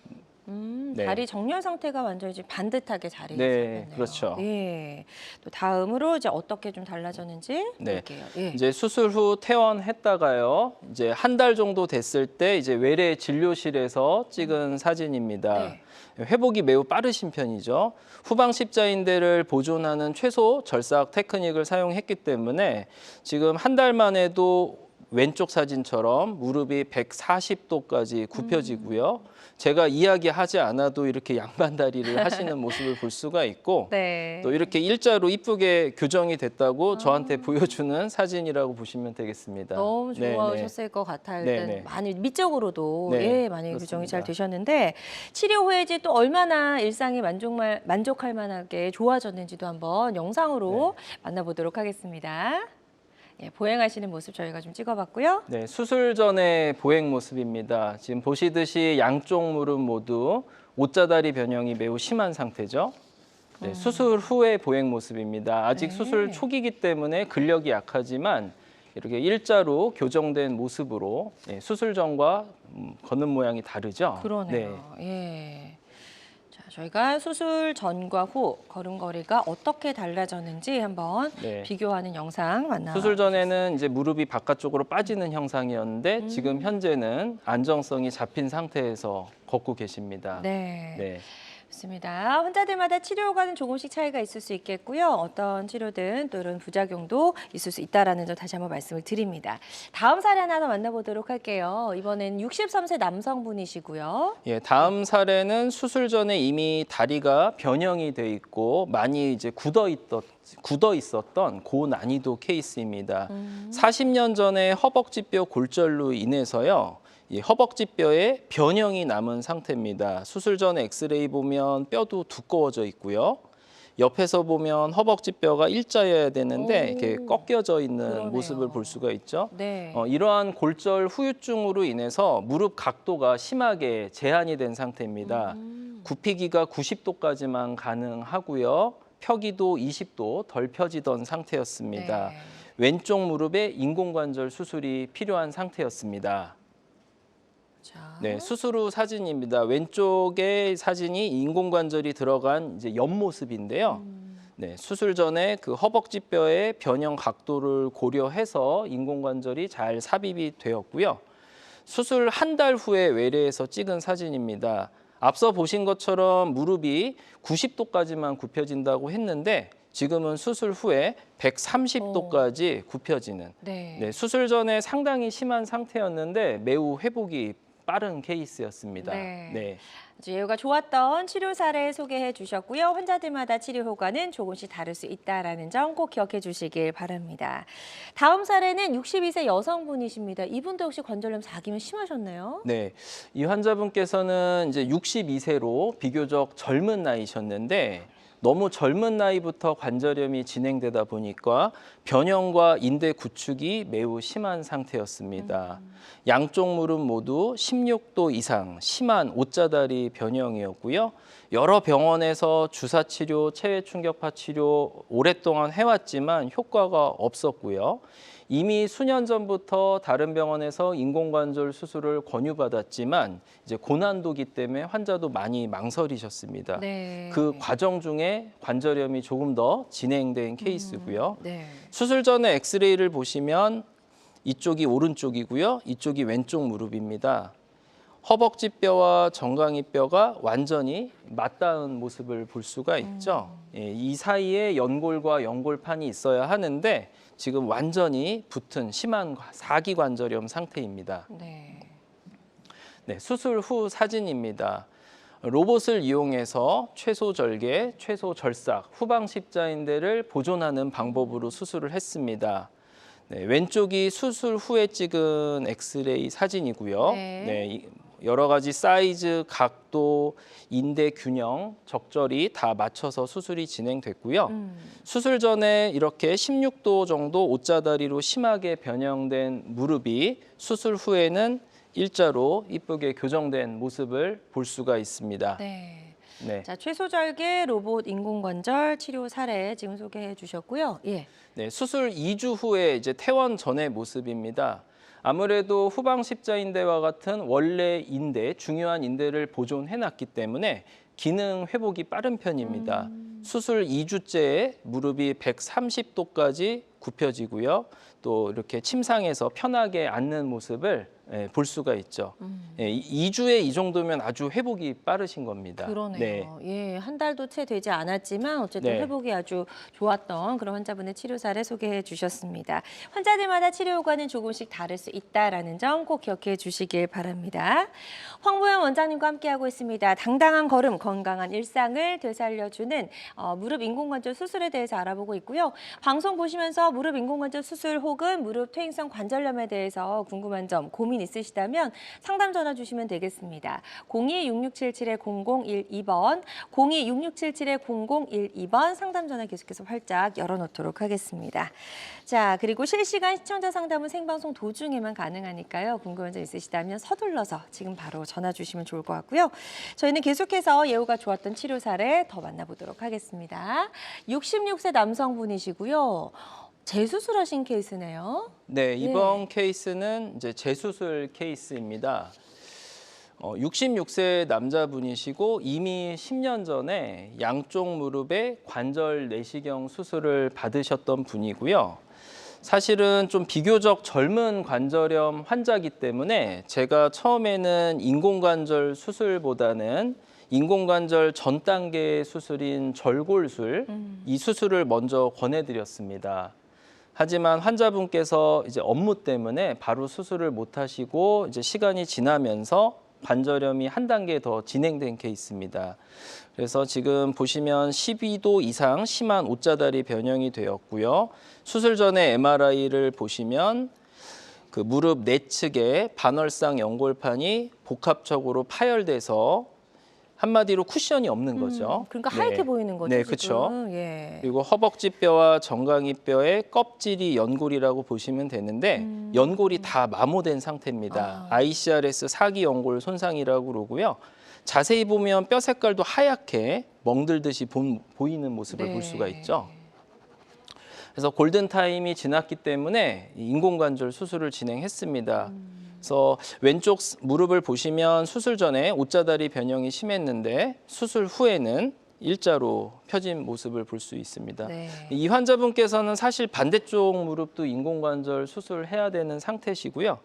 S2: 네.
S1: 다리 정렬 상태가 완전히 이제 반듯하게 자리에
S2: 네,
S1: 잡혔네요.
S2: 그렇죠.
S1: 예. 또 다음으로 이제 어떻게 좀 달라졌는지
S2: 네.
S1: 볼게요. 예.
S2: 이제 수술 후 퇴원했다가요. 이제 한 달 정도 됐을 때 이제 외래 진료실에서 찍은 사진입니다.
S1: 네.
S2: 회복이 매우 빠르신 편이죠. 후방 십자인대를 보존하는 최소 절삭 테크닉을 사용했기 때문에 지금 한 달 만에도 왼쪽 사진처럼 무릎이 140도까지 굽혀지고요. 제가 이야기하지 않아도 이렇게 양반다리를 하시는 모습을 볼 수가 있고
S1: 네.
S2: 또 이렇게 일자로 이쁘게 교정이 됐다고 저한테 보여주는 사진이라고 보시면 되겠습니다.
S1: 너무
S2: 네,
S1: 좋아하셨을 것 같아요.
S2: 네,
S1: 일단
S2: 네.
S1: 많이 미적으로도
S2: 네,
S1: 예, 많이 교정이
S2: 그렇습니다.
S1: 잘 되셨는데 치료 후에 이제 또 얼마나 일상이 만족할 만하게 좋아졌는지도 한번 영상으로 만나보도록 하겠습니다. 예, 보행하시는 모습 저희가 좀 찍어봤고요.
S2: 네, 수술 전의 보행 모습입니다. 지금 보시듯이 양쪽 무릎 모두 옷자다리 변형이 매우 심한 상태죠. 네, 수술 후의 보행 모습입니다. 아직
S1: 네.
S2: 수술 초기이기 때문에 근력이 약하지만 이렇게 일자로 교정된 모습으로 수술 전과 걷는 모양이 다르죠.
S1: 그러네요. 예. 자, 저희가 수술 전과 후 걸음걸이가 어떻게 달라졌는지 한번
S2: 네.
S1: 비교하는 영상 만나.
S2: 수술 전에는 이제 무릎이 바깥쪽으로 빠지는 형상이었는데 지금 현재는 안정성이 잡힌 상태에서 걷고 계십니다.
S1: 네.
S2: 네.
S1: 좋습니다. 환자들마다 치료 효과는 조금씩 차이가 있을 수 있겠고요. 어떤 치료든 또 이런 부작용도 있을 수 있다라는 점 다시 한번 말씀을 드립니다. 다음 사례 하나 더 만나보도록 할게요. 이번엔 63세 남성분이시고요.
S2: 예, 다음 사례는 수술 전에 이미 다리가 변형이 돼 있고 많이 이제 굳어 있었던 고난이도 케이스입니다. 40년 전에 허벅지뼈 골절로 인해서요. 이 허벅지뼈에 변형이 남은 상태입니다. 수술 전 엑스레이 보면 뼈도 두꺼워져 있고요. 옆에서 보면 허벅지뼈가 일자여야 되는데 이렇게 꺾여져 있는
S1: 그러네요.
S2: 모습을 볼 수가 있죠.
S1: 네.
S2: 이러한 골절 후유증으로 인해서 무릎 각도가 심하게 제한이 된 상태입니다. 굽히기가 90도까지만 가능하고요. 펴기도 20도 덜 펴지던 상태였습니다.
S1: 네.
S2: 왼쪽 무릎에 인공관절 수술이 필요한 상태였습니다.
S1: 자.
S2: 네, 수술 후 사진입니다. 왼쪽의 사진이 인공관절이 들어간 이제 옆모습인데요. 네, 수술 전에 그 허벅지뼈의 변형 각도를 고려해서 인공관절이 잘 삽입이 되었고요. 수술 한 달 후에 외래에서 찍은 사진입니다. 앞서 보신 것처럼 무릎이 90도까지만 굽혀진다고 했는데 지금은 수술 후에 130도까지 굽혀지는
S1: 네.
S2: 수술 전에 상당히 심한 상태였는데 매우 회복이 빠른 케이스였습니다.
S1: 네. 예후가 좋았던 치료 사례 소개해 주셨고요. 환자들마다 치료 효과는 조금씩 다를 수 있다는 점 꼭 기억해 주시길 바랍니다. 다음 사례는 62세 여성분이십니다. 이분도 역시 관절염 4기면 심하셨네요.
S2: 네, 이 환자분께서는 이제 62세로 비교적 젊은 나이셨는데 너무 젊은 나이부터 관절염이 진행되다 보니까 변형과 인대 구축이 매우 심한 상태였습니다. 양쪽 무릎 모두 16도 이상 심한 옷자다리 변형이었고요. 여러 병원에서 주사 치료, 체외 충격파 치료 오랫동안 해왔지만 효과가 없었고요. 이미 수년 전부터 다른 병원에서 인공관절 수술을 권유받았지만 이제 고난도기 때문에 환자도 많이 망설이셨습니다.
S1: 네.
S2: 그 과정 중에 관절염이 조금 더 진행된 케이스고요.
S1: 네.
S2: 수술 전에 엑스레이를 보시면 이쪽이 오른쪽이고요. 이쪽이 왼쪽 무릎입니다. 허벅지뼈와 정강이뼈가 완전히 맞닿은 모습을 볼 수가 있죠. 이 사이에 연골과 연골판이 있어야 하는데 지금 완전히 붙은 심한 사기관절염 상태입니다.
S1: 네.
S2: 네, 수술 후 사진입니다. 로봇을 이용해서 최소 절개, 최소 절삭, 후방 십자인대를 보존하는 방법으로 수술을 했습니다. 네, 왼쪽이 수술 후에 찍은 엑스레이 사진이고요.
S1: 네.
S2: 여러 가지 사이즈, 각도, 인대 균형 적절히 다 맞춰서 수술이 진행됐고요. 수술 전에 이렇게 16도 정도 옷자다리로 심하게 변형된 무릎이 수술 후에는 일자로 이쁘게 교정된 모습을 볼 수가 있습니다.
S1: 네.
S2: 네.
S1: 자, 최소절개 로봇 인공관절 치료 사례 지금 소개해 주셨고요. 예.
S2: 네, 수술 2주 후에 이제 퇴원 전의 모습입니다. 아무래도 후방 십자인대와 같은 원래 인대, 중요한 인대를 보존해놨기 때문에 기능 회복이 빠른 편입니다. 수술 2주째에 무릎이 130도까지 굽혀지고요. 또 이렇게 침상에서 편하게 앉는 모습을 볼 수가 있죠. 2주에 이 정도면 아주 회복이 빠르신 겁니다.
S1: 그러네요. 예, 한 달도 채 되지 않았지만 어쨌든
S2: 네.
S1: 회복이 아주 좋았던 그런 환자분의 치료 사례 소개해 주셨습니다. 환자들마다 치료 효과는 조금씩 다를 수 있다라는 점 꼭 기억해 주시길 바랍니다. 황보영 원장님과 함께하고 있습니다. 당당한 걸음, 건강한 일상을 되살려주는 무릎 인공관절 수술에 대해서 알아보고 있고요. 방송 보시면서 무릎 인공관절 수술 혹은 무릎 퇴행성 관절염에 대해서 궁금한 점, 고민 있으시다면 상담 전화 주시면 되겠습니다. 02-6677-0012번, 02-6677-0012번 상담 전화 계속해서 활짝 열어놓도록 하겠습니다. 자, 그리고 실시간 시청자 상담은 생방송 도중에만 가능하니까요. 궁금한 점 있으시다면 서둘러서 지금 바로 전화 주시면 좋을 것 같고요. 저희는 계속해서 예후가 좋았던 치료 사례 더 만나보도록 하겠습니다. 66세 남성분이시고요. 재수술하신 케이스네요.
S2: 네, 이번 케이스는 이제 재수술 케이스입니다. 66세 남자분이시고 이미 10년 전에 양쪽 무릎에 관절 내시경 수술을 받으셨던 분이고요. 사실은 좀 비교적 젊은 관절염 환자이기 때문에 제가 처음에는 인공관절 수술보다는 인공관절 전 단계 수술인 절골술, 이 수술을 먼저 권해드렸습니다. 하지만 환자분께서 이제 업무 때문에 바로 수술을 못 하시고 이제 시간이 지나면서 관절염이 한 단계 더 진행된 케이스입니다. 그래서 지금 보시면 12도 이상 심한 옷자다리 변형이 되었고요. 수술 전에 MRI를 보시면 그 무릎 내측에 반월상 연골판이 복합적으로 파열돼서 한마디로 쿠션이 없는 거죠.
S1: 그러니까 하얗게 보이는 거죠,
S2: 네,
S1: 지금.
S2: 그렇죠.
S1: 예.
S2: 그리고 허벅지뼈와 정강이뼈의 껍질이 연골이라고 보시면 되는데 연골이 다 마모된 상태입니다. ICRS 사기 연골 손상이라고 그러고요. 자세히 보면 뼈 색깔도 하얗게 멍들듯이 보이는 모습을
S1: 네.
S2: 볼 수가 있죠. 그래서 골든타임이 지났기 때문에 인공관절 수술을 진행했습니다. 그래서 왼쪽 무릎을 보시면 수술 전에 옷자다리 변형이 심했는데 수술 후에는 일자로 펴진 모습을 볼 수 있습니다.
S1: 네.
S2: 이 환자분께서는 사실 반대쪽 무릎도 인공관절 수술해야 되는 상태시고요.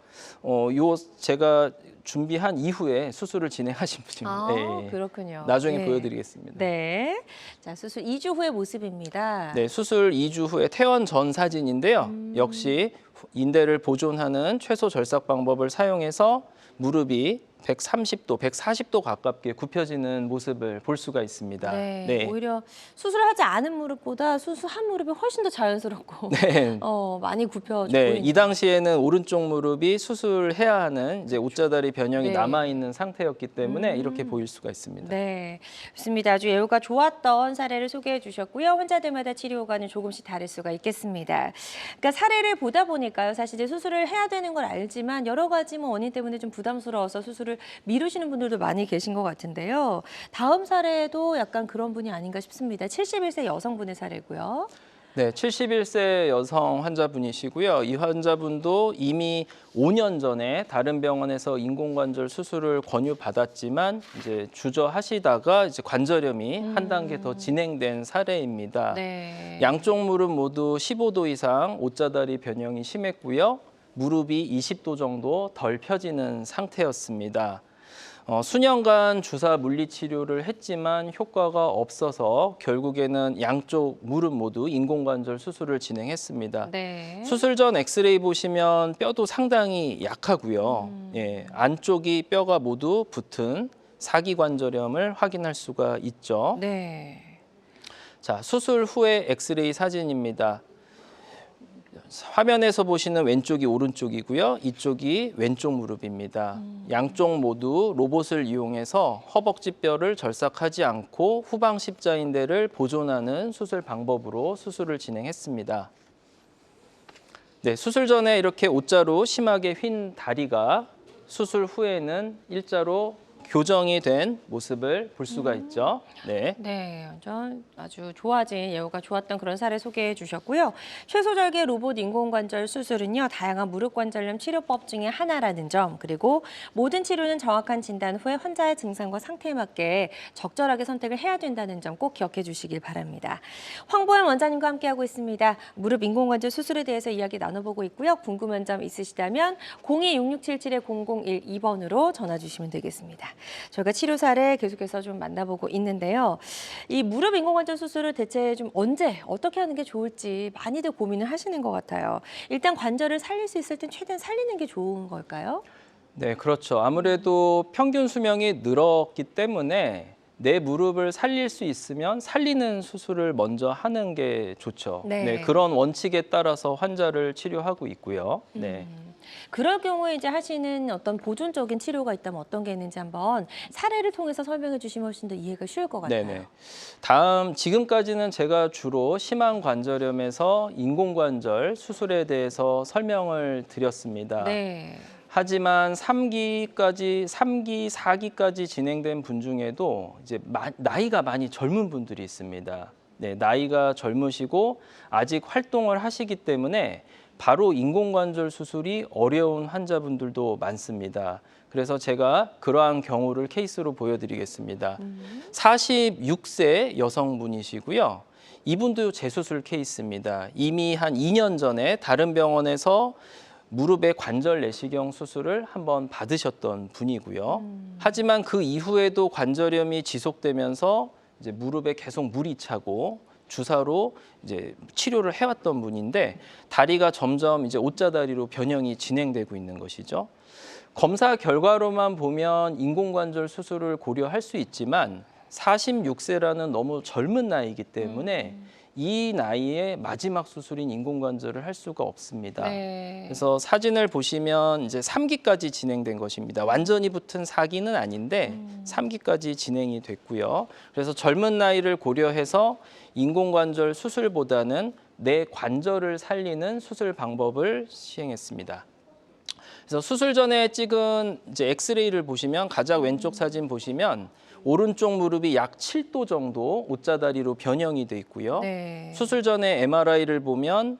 S2: 요 제가 준비한 이후에 수술을 진행하신 분입니다.
S1: 그렇군요.
S2: 나중에
S1: 예.
S2: 보여드리겠습니다.
S1: 네. 자, 수술 2주 후의 모습입니다.
S2: 네, 수술 2주 후에 퇴원 전 사진인데요. 역시 인대를 보존하는 최소 절삭 방법을 사용해서 무릎이 130도, 140도 가깝게 굽혀지는 모습을 볼 수가 있습니다.
S1: 네. 오히려 수술하지 않은 무릎보다 수술한 무릎이 훨씬 더 자연스럽고
S2: 네.
S1: 많이 굽혀져
S2: 네,
S1: 보이는.
S2: 이 당시에는 오른쪽 무릎이 수술해야 하는 이제 옷자다리 변형이
S1: 네.
S2: 남아 있는 상태였기 때문에 이렇게 보일 수가 있습니다.
S1: 네, 좋습니다. 아주 예후가 좋았던 사례를 소개해 주셨고요. 환자들마다 치료 효과는 조금씩 다를 수가 있겠습니다. 그러니까 사례를 보다 보니까요. 사실 이제 수술을 해야 되는 걸 알지만 여러 가지 원인 때문에 좀 부담스러워서 수술을 미루시는 분들도 많이 계신 것 같은데요. 다음 사례도 약간 그런 분이 아닌가 싶습니다. 71세 여성분의 사례고요.
S2: 네, 71세 여성 환자분이시고요. 이 환자분도 이미 5년 전에 다른 병원에서 인공관절 수술을 권유받았지만 이제 주저하시다가 이제 관절염이 한 단계 더 진행된 사례입니다.
S1: 네.
S2: 양쪽 무릎 모두 15도 이상 옷자다리 변형이 심했고요. 무릎이 20도 정도 덜 펴지는 상태였습니다. 수년간 주사 물리 치료를 했지만 효과가 없어서 결국에는 양쪽 무릎 모두 인공관절 수술을 진행했습니다.
S1: 네.
S2: 수술 전 엑스레이 보시면 뼈도 상당히 약하고요. 예, 안쪽이 뼈가 모두 붙은 사기관절염을 확인할 수가 있죠.
S1: 네.
S2: 자, 수술 후의 엑스레이 사진입니다. 화면에서 보시는 왼쪽이 오른쪽이고요. 이쪽이 왼쪽 무릎입니다. 양쪽 모두 로봇을 이용해서 허벅지 뼈를 절삭하지 않고 후방 십자인대를 보존하는 수술 방법으로 수술을 진행했습니다. 네, 수술 전에 이렇게 옷자로 심하게 휜 다리가 수술 후에는 일자로 교정이 된 모습을 볼 수가 있죠. 네.
S1: 네, 완전 아주 좋아진 예후가 좋았던 그런 사례 소개해 주셨고요. 최소절개 로봇 인공관절 수술은요, 다양한 무릎 관절염 치료법 중에 하나라는 점, 그리고 모든 치료는 정확한 진단 후에 환자의 증상과 상태에 맞게 적절하게 선택을 해야 된다는 점 꼭 기억해 주시길 바랍니다. 황보영 원장님과 함께하고 있습니다. 무릎 인공관절 수술에 대해서 이야기 나눠보고 있고요. 궁금한 점 있으시다면 02-6677-0012번으로 전화 주시면 되겠습니다. 저희가 치료 사례 계속해서 좀 만나보고 있는데요. 이 무릎 인공관절 수술을 대체 좀 언제 어떻게 하는 게 좋을지 많이들 고민을 하시는 것 같아요. 일단 관절을 살릴 수 있을 땐 최대한 살리는 게 좋은 걸까요?
S2: 네, 그렇죠. 아무래도 평균 수명이 늘었기 때문에 내 무릎을 살릴 수 있으면 살리는 수술을 먼저 하는 게 좋죠.
S1: 네.
S2: 그런 원칙에 따라서 환자를 치료하고 있고요. 네.
S1: 그럴 경우에 이제 하시는 어떤 보존적인 치료가 있다면 어떤 게 있는지 한번 사례를 통해서 설명해 주시면 훨씬 더 이해가 쉬울 것 같아요.
S2: 네네. 지금까지는 제가 주로 심한 관절염에서 인공관절 수술에 대해서 설명을 드렸습니다.
S1: 네.
S2: 하지만 3기, 4기까지 진행된 분 중에도 이제 나이가 많이 젊은 분들이 있습니다. 네, 나이가 젊으시고 아직 활동을 하시기 때문에 바로 인공관절 수술이 어려운 환자분들도 많습니다. 그래서 제가 그러한 경우를 케이스로 보여드리겠습니다. 46세 여성분이시고요. 이분도 재수술 케이스입니다. 이미 한 2년 전에 다른 병원에서 무릎의 관절 내시경 수술을 한번 받으셨던 분이고요. 하지만 그 이후에도 관절염이 지속되면서 이제 무릎에 계속 물이 차고 주사로 이제 치료를 해왔던 분인데 다리가 점점 이제 옷자다리로 변형이 진행되고 있는 것이죠. 검사 결과로만 보면 인공관절 수술을 고려할 수 있지만 46세라는 너무 젊은 나이이기 때문에 이 나이에 마지막 수술인 인공관절을 할 수가 없습니다.
S1: 네.
S2: 그래서 사진을 보시면 이제 3기까지 진행된 것입니다. 완전히 붙은 4기는 아닌데 3기까지 진행이 됐고요. 그래서 젊은 나이를 고려해서 인공관절 수술보다는 내 관절을 살리는 수술 방법을 시행했습니다. 그래서 수술 전에 찍은 이제 엑스레이를 보시면 가장 왼쪽 사진 보시면 오른쪽 무릎이 약 7도 정도 옷자다리로 변형이 돼 있고요.
S1: 네.
S2: 수술 전에 MRI를 보면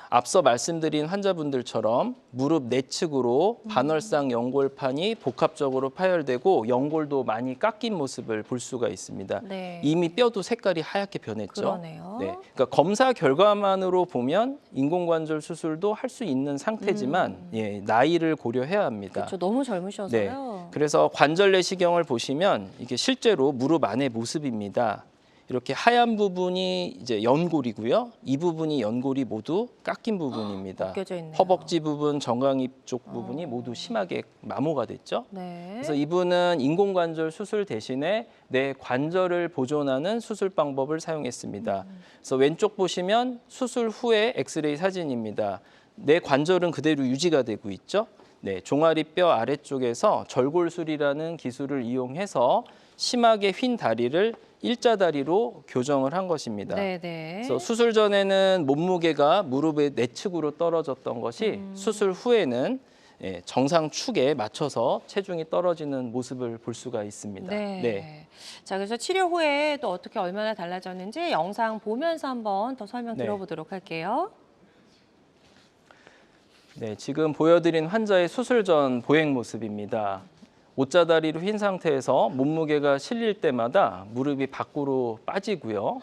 S2: 앞서 말씀드린 환자분들처럼 무릎 내측으로 반월상 연골판이 복합적으로 파열되고 연골도 많이 깎인 모습을 볼 수가 있습니다.
S1: 네.
S2: 이미 뼈도 색깔이 하얗게 변했죠.
S1: 그러네요.
S2: 네, 그러니까 검사 결과만으로 보면 인공관절 수술도 할 수 있는 상태지만 예, 나이를 고려해야 합니다.
S1: 그렇죠. 너무 젊으셔서요.
S2: 그래서 관절 내시경을 보시면 이게 실제로 무릎 안의 모습입니다. 이렇게 하얀 부분이 이제 연골이고요. 이 부분이 연골이 모두 깎인 부분입니다.
S1: 벗겨져 있네요.
S2: 허벅지 부분, 정강이 쪽 부분이 모두 심하게 마모가 됐죠.
S1: 네.
S2: 그래서 이분은 인공관절 수술 대신에 내 관절을 보존하는 수술 방법을 사용했습니다. 그래서 왼쪽 보시면 수술 후의 엑스레이 사진입니다. 내 관절은 그대로 유지가 되고 있죠. 네, 종아리뼈 아래쪽에서 절골술이라는 기술을 이용해서 심하게 휜 다리를 일자다리로 교정을 한 것입니다.
S1: 네네.
S2: 그래서 수술 전에는 몸무게가 무릎의 내측으로 떨어졌던 것이 수술 후에는 예, 정상 축에 맞춰서 체중이 떨어지는 모습을 볼 수가 있습니다.
S1: 네. 자, 그래서 치료 후에 또 어떻게 얼마나 달라졌는지 영상 보면서 한번 더 설명
S2: 네.
S1: 들어보도록 할게요.
S2: 네, 지금 보여드린 환자의 수술 전 보행 모습입니다. 옷자다리로 휜 상태에서 몸무게가 실릴 때마다 무릎이 밖으로 빠지고요.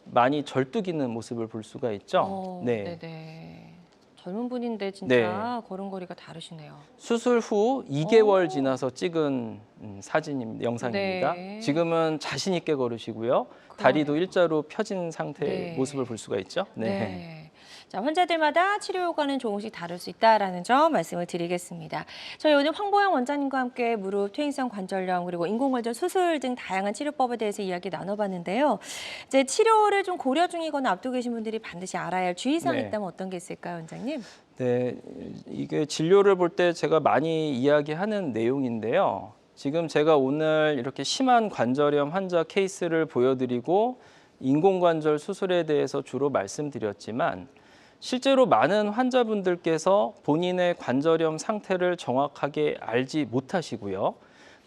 S2: 많이 절뚝이는 모습을 볼 수가 있죠.
S1: 네네. 젊은 분인데 진짜 걸음걸이가 다르시네요.
S2: 수술 후 2개월 지나서 찍은 영상입니다.
S1: 네.
S2: 지금은 자신 있게 걸으시고요. 다리도 일자로 펴진 상태의
S1: 네.
S2: 모습을 볼 수가 있죠.
S1: 네. 자, 환자들마다 치료 효과는 조금씩 다를 수 있다라는 점 말씀을 드리겠습니다. 저희 오늘 황보영 원장님과 함께 무릎 퇴행성 관절염 그리고 인공관절 수술 등 다양한 치료법에 대해서 이야기 나눠봤는데요. 이제 치료를 좀 고려 중이거나 앞두고 계신 분들이 반드시 알아야 할 주의사항이
S2: 네.
S1: 있다면 어떤 게 있을까요, 원장님?
S2: 네, 이게 진료를 볼 때 제가 많이 이야기하는 내용인데요. 지금 제가 오늘 이렇게 심한 관절염 환자 케이스를 보여드리고 인공관절 수술에 대해서 주로 말씀드렸지만 실제로 많은 환자분들께서 본인의 관절염 상태를 정확하게 알지 못하시고요.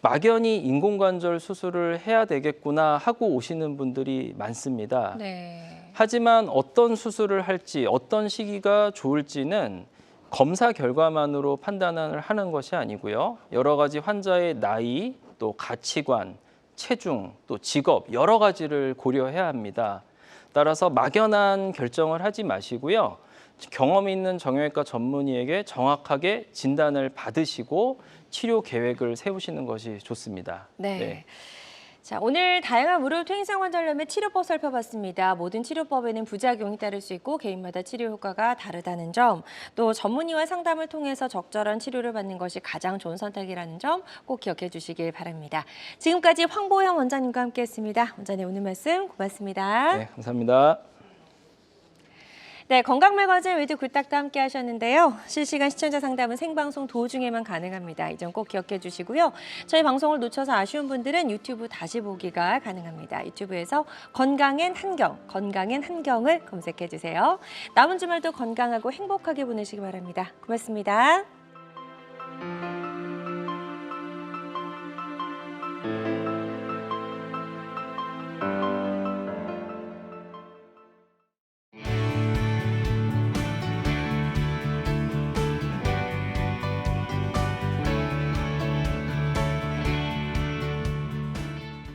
S2: 막연히 인공관절 수술을 해야 되겠구나 하고 오시는 분들이 많습니다.
S1: 네.
S2: 하지만 어떤 수술을 할지, 어떤 시기가 좋을지는 검사 결과만으로 판단을 하는 것이 아니고요. 여러 가지 환자의 나이, 또 가치관, 체중, 또 직업 여러 가지를 고려해야 합니다. 따라서 막연한 결정을 하지 마시고요. 경험 있는 정형외과 전문의에게 정확하게 진단을 받으시고 치료 계획을 세우시는 것이 좋습니다.
S1: 네. 자, 오늘 다양한 무릎 퇴행성 관절염의 치료법 살펴봤습니다. 모든 치료법에는 부작용이 따를 수 있고 개인마다 치료 효과가 다르다는 점, 또 전문의와 상담을 통해서 적절한 치료를 받는 것이 가장 좋은 선택이라는 점 꼭 기억해 주시길 바랍니다. 지금까지 황보영 원장님과 함께했습니다. 원장님 오늘 말씀 고맙습니다.
S2: 네, 감사합니다.
S1: 네, 건강매거진 위드 굿닥터 함께 하셨는데요. 실시간 시청자 상담은 생방송 도중에만 가능합니다. 이 점 꼭 기억해 주시고요. 저희 방송을 놓쳐서 아쉬운 분들은 유튜브 다시 보기가 가능합니다. 유튜브에서 건강엔 한경을 검색해 주세요. 남은 주말도 건강하고 행복하게 보내시기 바랍니다. 고맙습니다.